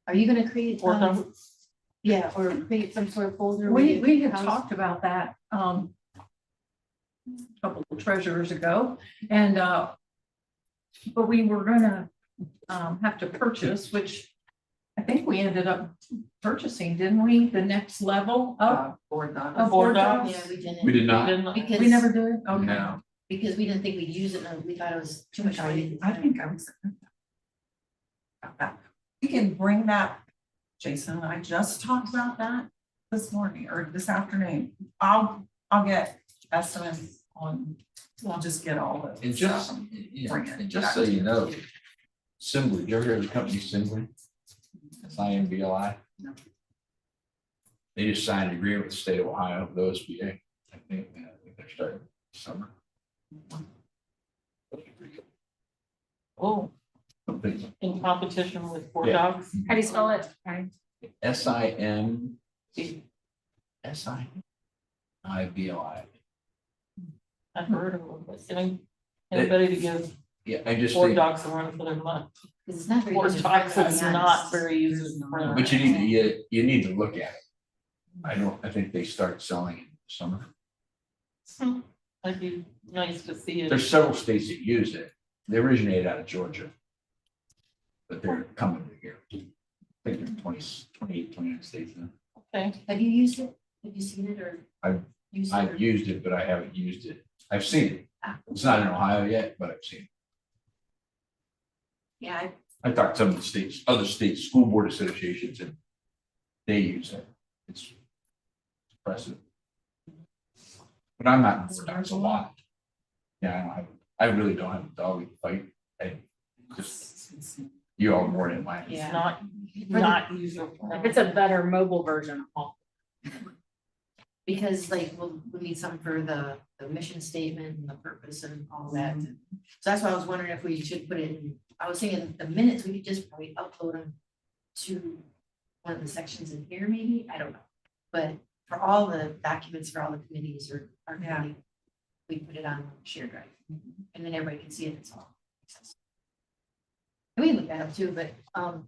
Are you gonna create? Work on it. Yeah, or create some sort of folder? We have How's- talked about that, a couple of treasurers ago, and, but we were gonna, have to purchase, which I think we ended up purchasing, didn't we? The next level up. Board doc. Of Board board docs. docs? Yeah, we didn't. We did not. Didn't- Because. We never did? Okay. No. Because we didn't think we'd use it, and we thought it was too much. money. I think I was. We can bring that, Jason, I just talked about that this morning or this afternoon. I'll get estimates on, I'll just get all of And it. just, and just so you know, Assembly, you ever hear of the company Assembly? SIMBLI? No. They just signed an agreement with the state of Ohio, the OSBA. I think they're starting summer. Oh, Something. in competition with board Yeah. docs. How do you spell it? SIMBLI. I've heard of them, but getting anybody to give Yeah, I just board think, docs a run for their money. 'Cause it's not very. Board user-friendly, docs to is be not honest. very user friendly. but you need to look at it. I think they start selling it in the summer. It'd be nice to see it. There's several states that use it. They originated out of Georgia. But they're coming to here. I think they're 28, 29 states now. Okay, Have you used it? Have you seen it or? I've- Used it or- I've used it, but I haven't used it. I've seen it. Ah. It's not in Ohio yet, but I've seen it. Yeah, I talked to some of the states, other states, school board associations, and they use it. It's impressive. But I'm not in board docs a lot. Yeah, I really don't have a dog in the fight. I just, you all more in mine. it's Yeah. not user If friendly. it's a better mobile version. because like we'll need something for the mission statement and the purpose and all that. So that's why I was wondering if we should put it in, I was thinking the minutes, we could just probably upload them to one of the sections in here, maybe, I don't know. But for all the documents for all the committees or our Yeah. committee, we put it on shared drive. And then everybody can see it, it's all accessible. And we can look at them too, but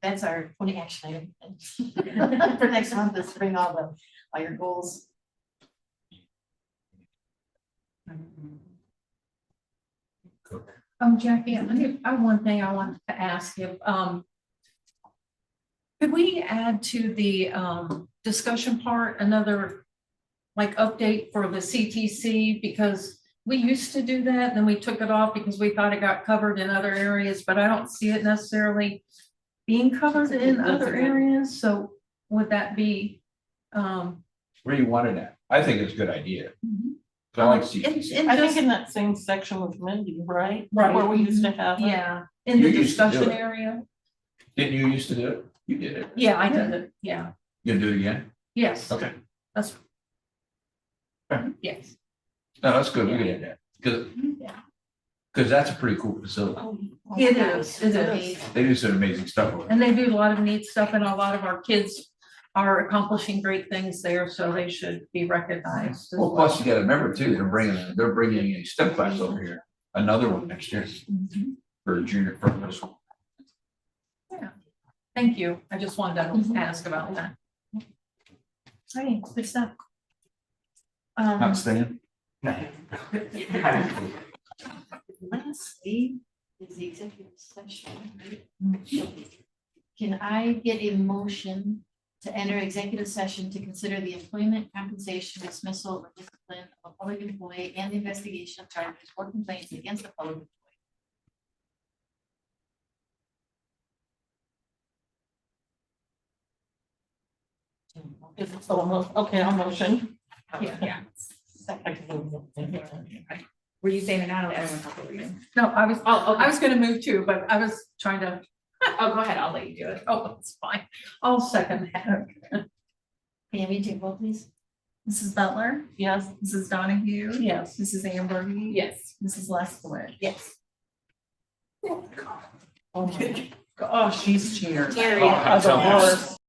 that's our only action item for next month is to bring all your goals. Jackie, I have one thing I wanted to ask you, could we add to the, discussion part, another like update for the CTC, because we used to do that, then we took it off because we thought it got covered in other areas, but I don't see it necessarily being covered in other areas, so would that be, Where you want it at? I think it's a good idea. Mhm. So I like It's- CTC. it's I just- think in that same section with Mindy, right? Right. Where we used to have it. yeah, in the You used to do discussion it. area? Didn't you used to do it? You did it. Yeah, I did it, yeah, You gonna do it again? yes, Okay. that's. Okay. Yes. No, that's good. We can add that. Because that's a pretty cool facility. It is, it is. They do some amazing stuff over there. And they do a lot of neat stuff, and a lot of our kids are accomplishing great things there, so they should be recognized. as Well, plus you gotta remember too, they're bringing a STEM class over here, another one next year for junior, for middle school. Thank you. I just wanted to ask about that. Right, good stuff. Not staying. Lastly, is the executive session, right? Can I get a motion to enter executive session to consider the employment, compensation, dismissal, or discipline of a public employee and the investigation of charges or complaints against the public employee? Is it so okay, I'll motion. Yeah. Were you saying it now? I don't want to talk over you. No, I was, Oh, okay. I was gonna move too, but I was trying to, Oh, go ahead. I'll let you do it. oh, it's fine. I'll second that. Pam, take roll, please. Mrs. Butler, Yes. Mrs. Donahue. Yes. Mrs. Amberly. Yes. Mrs. Leskowitz. Yes. Oh, she's cheered. Carrie. Oh, the worst.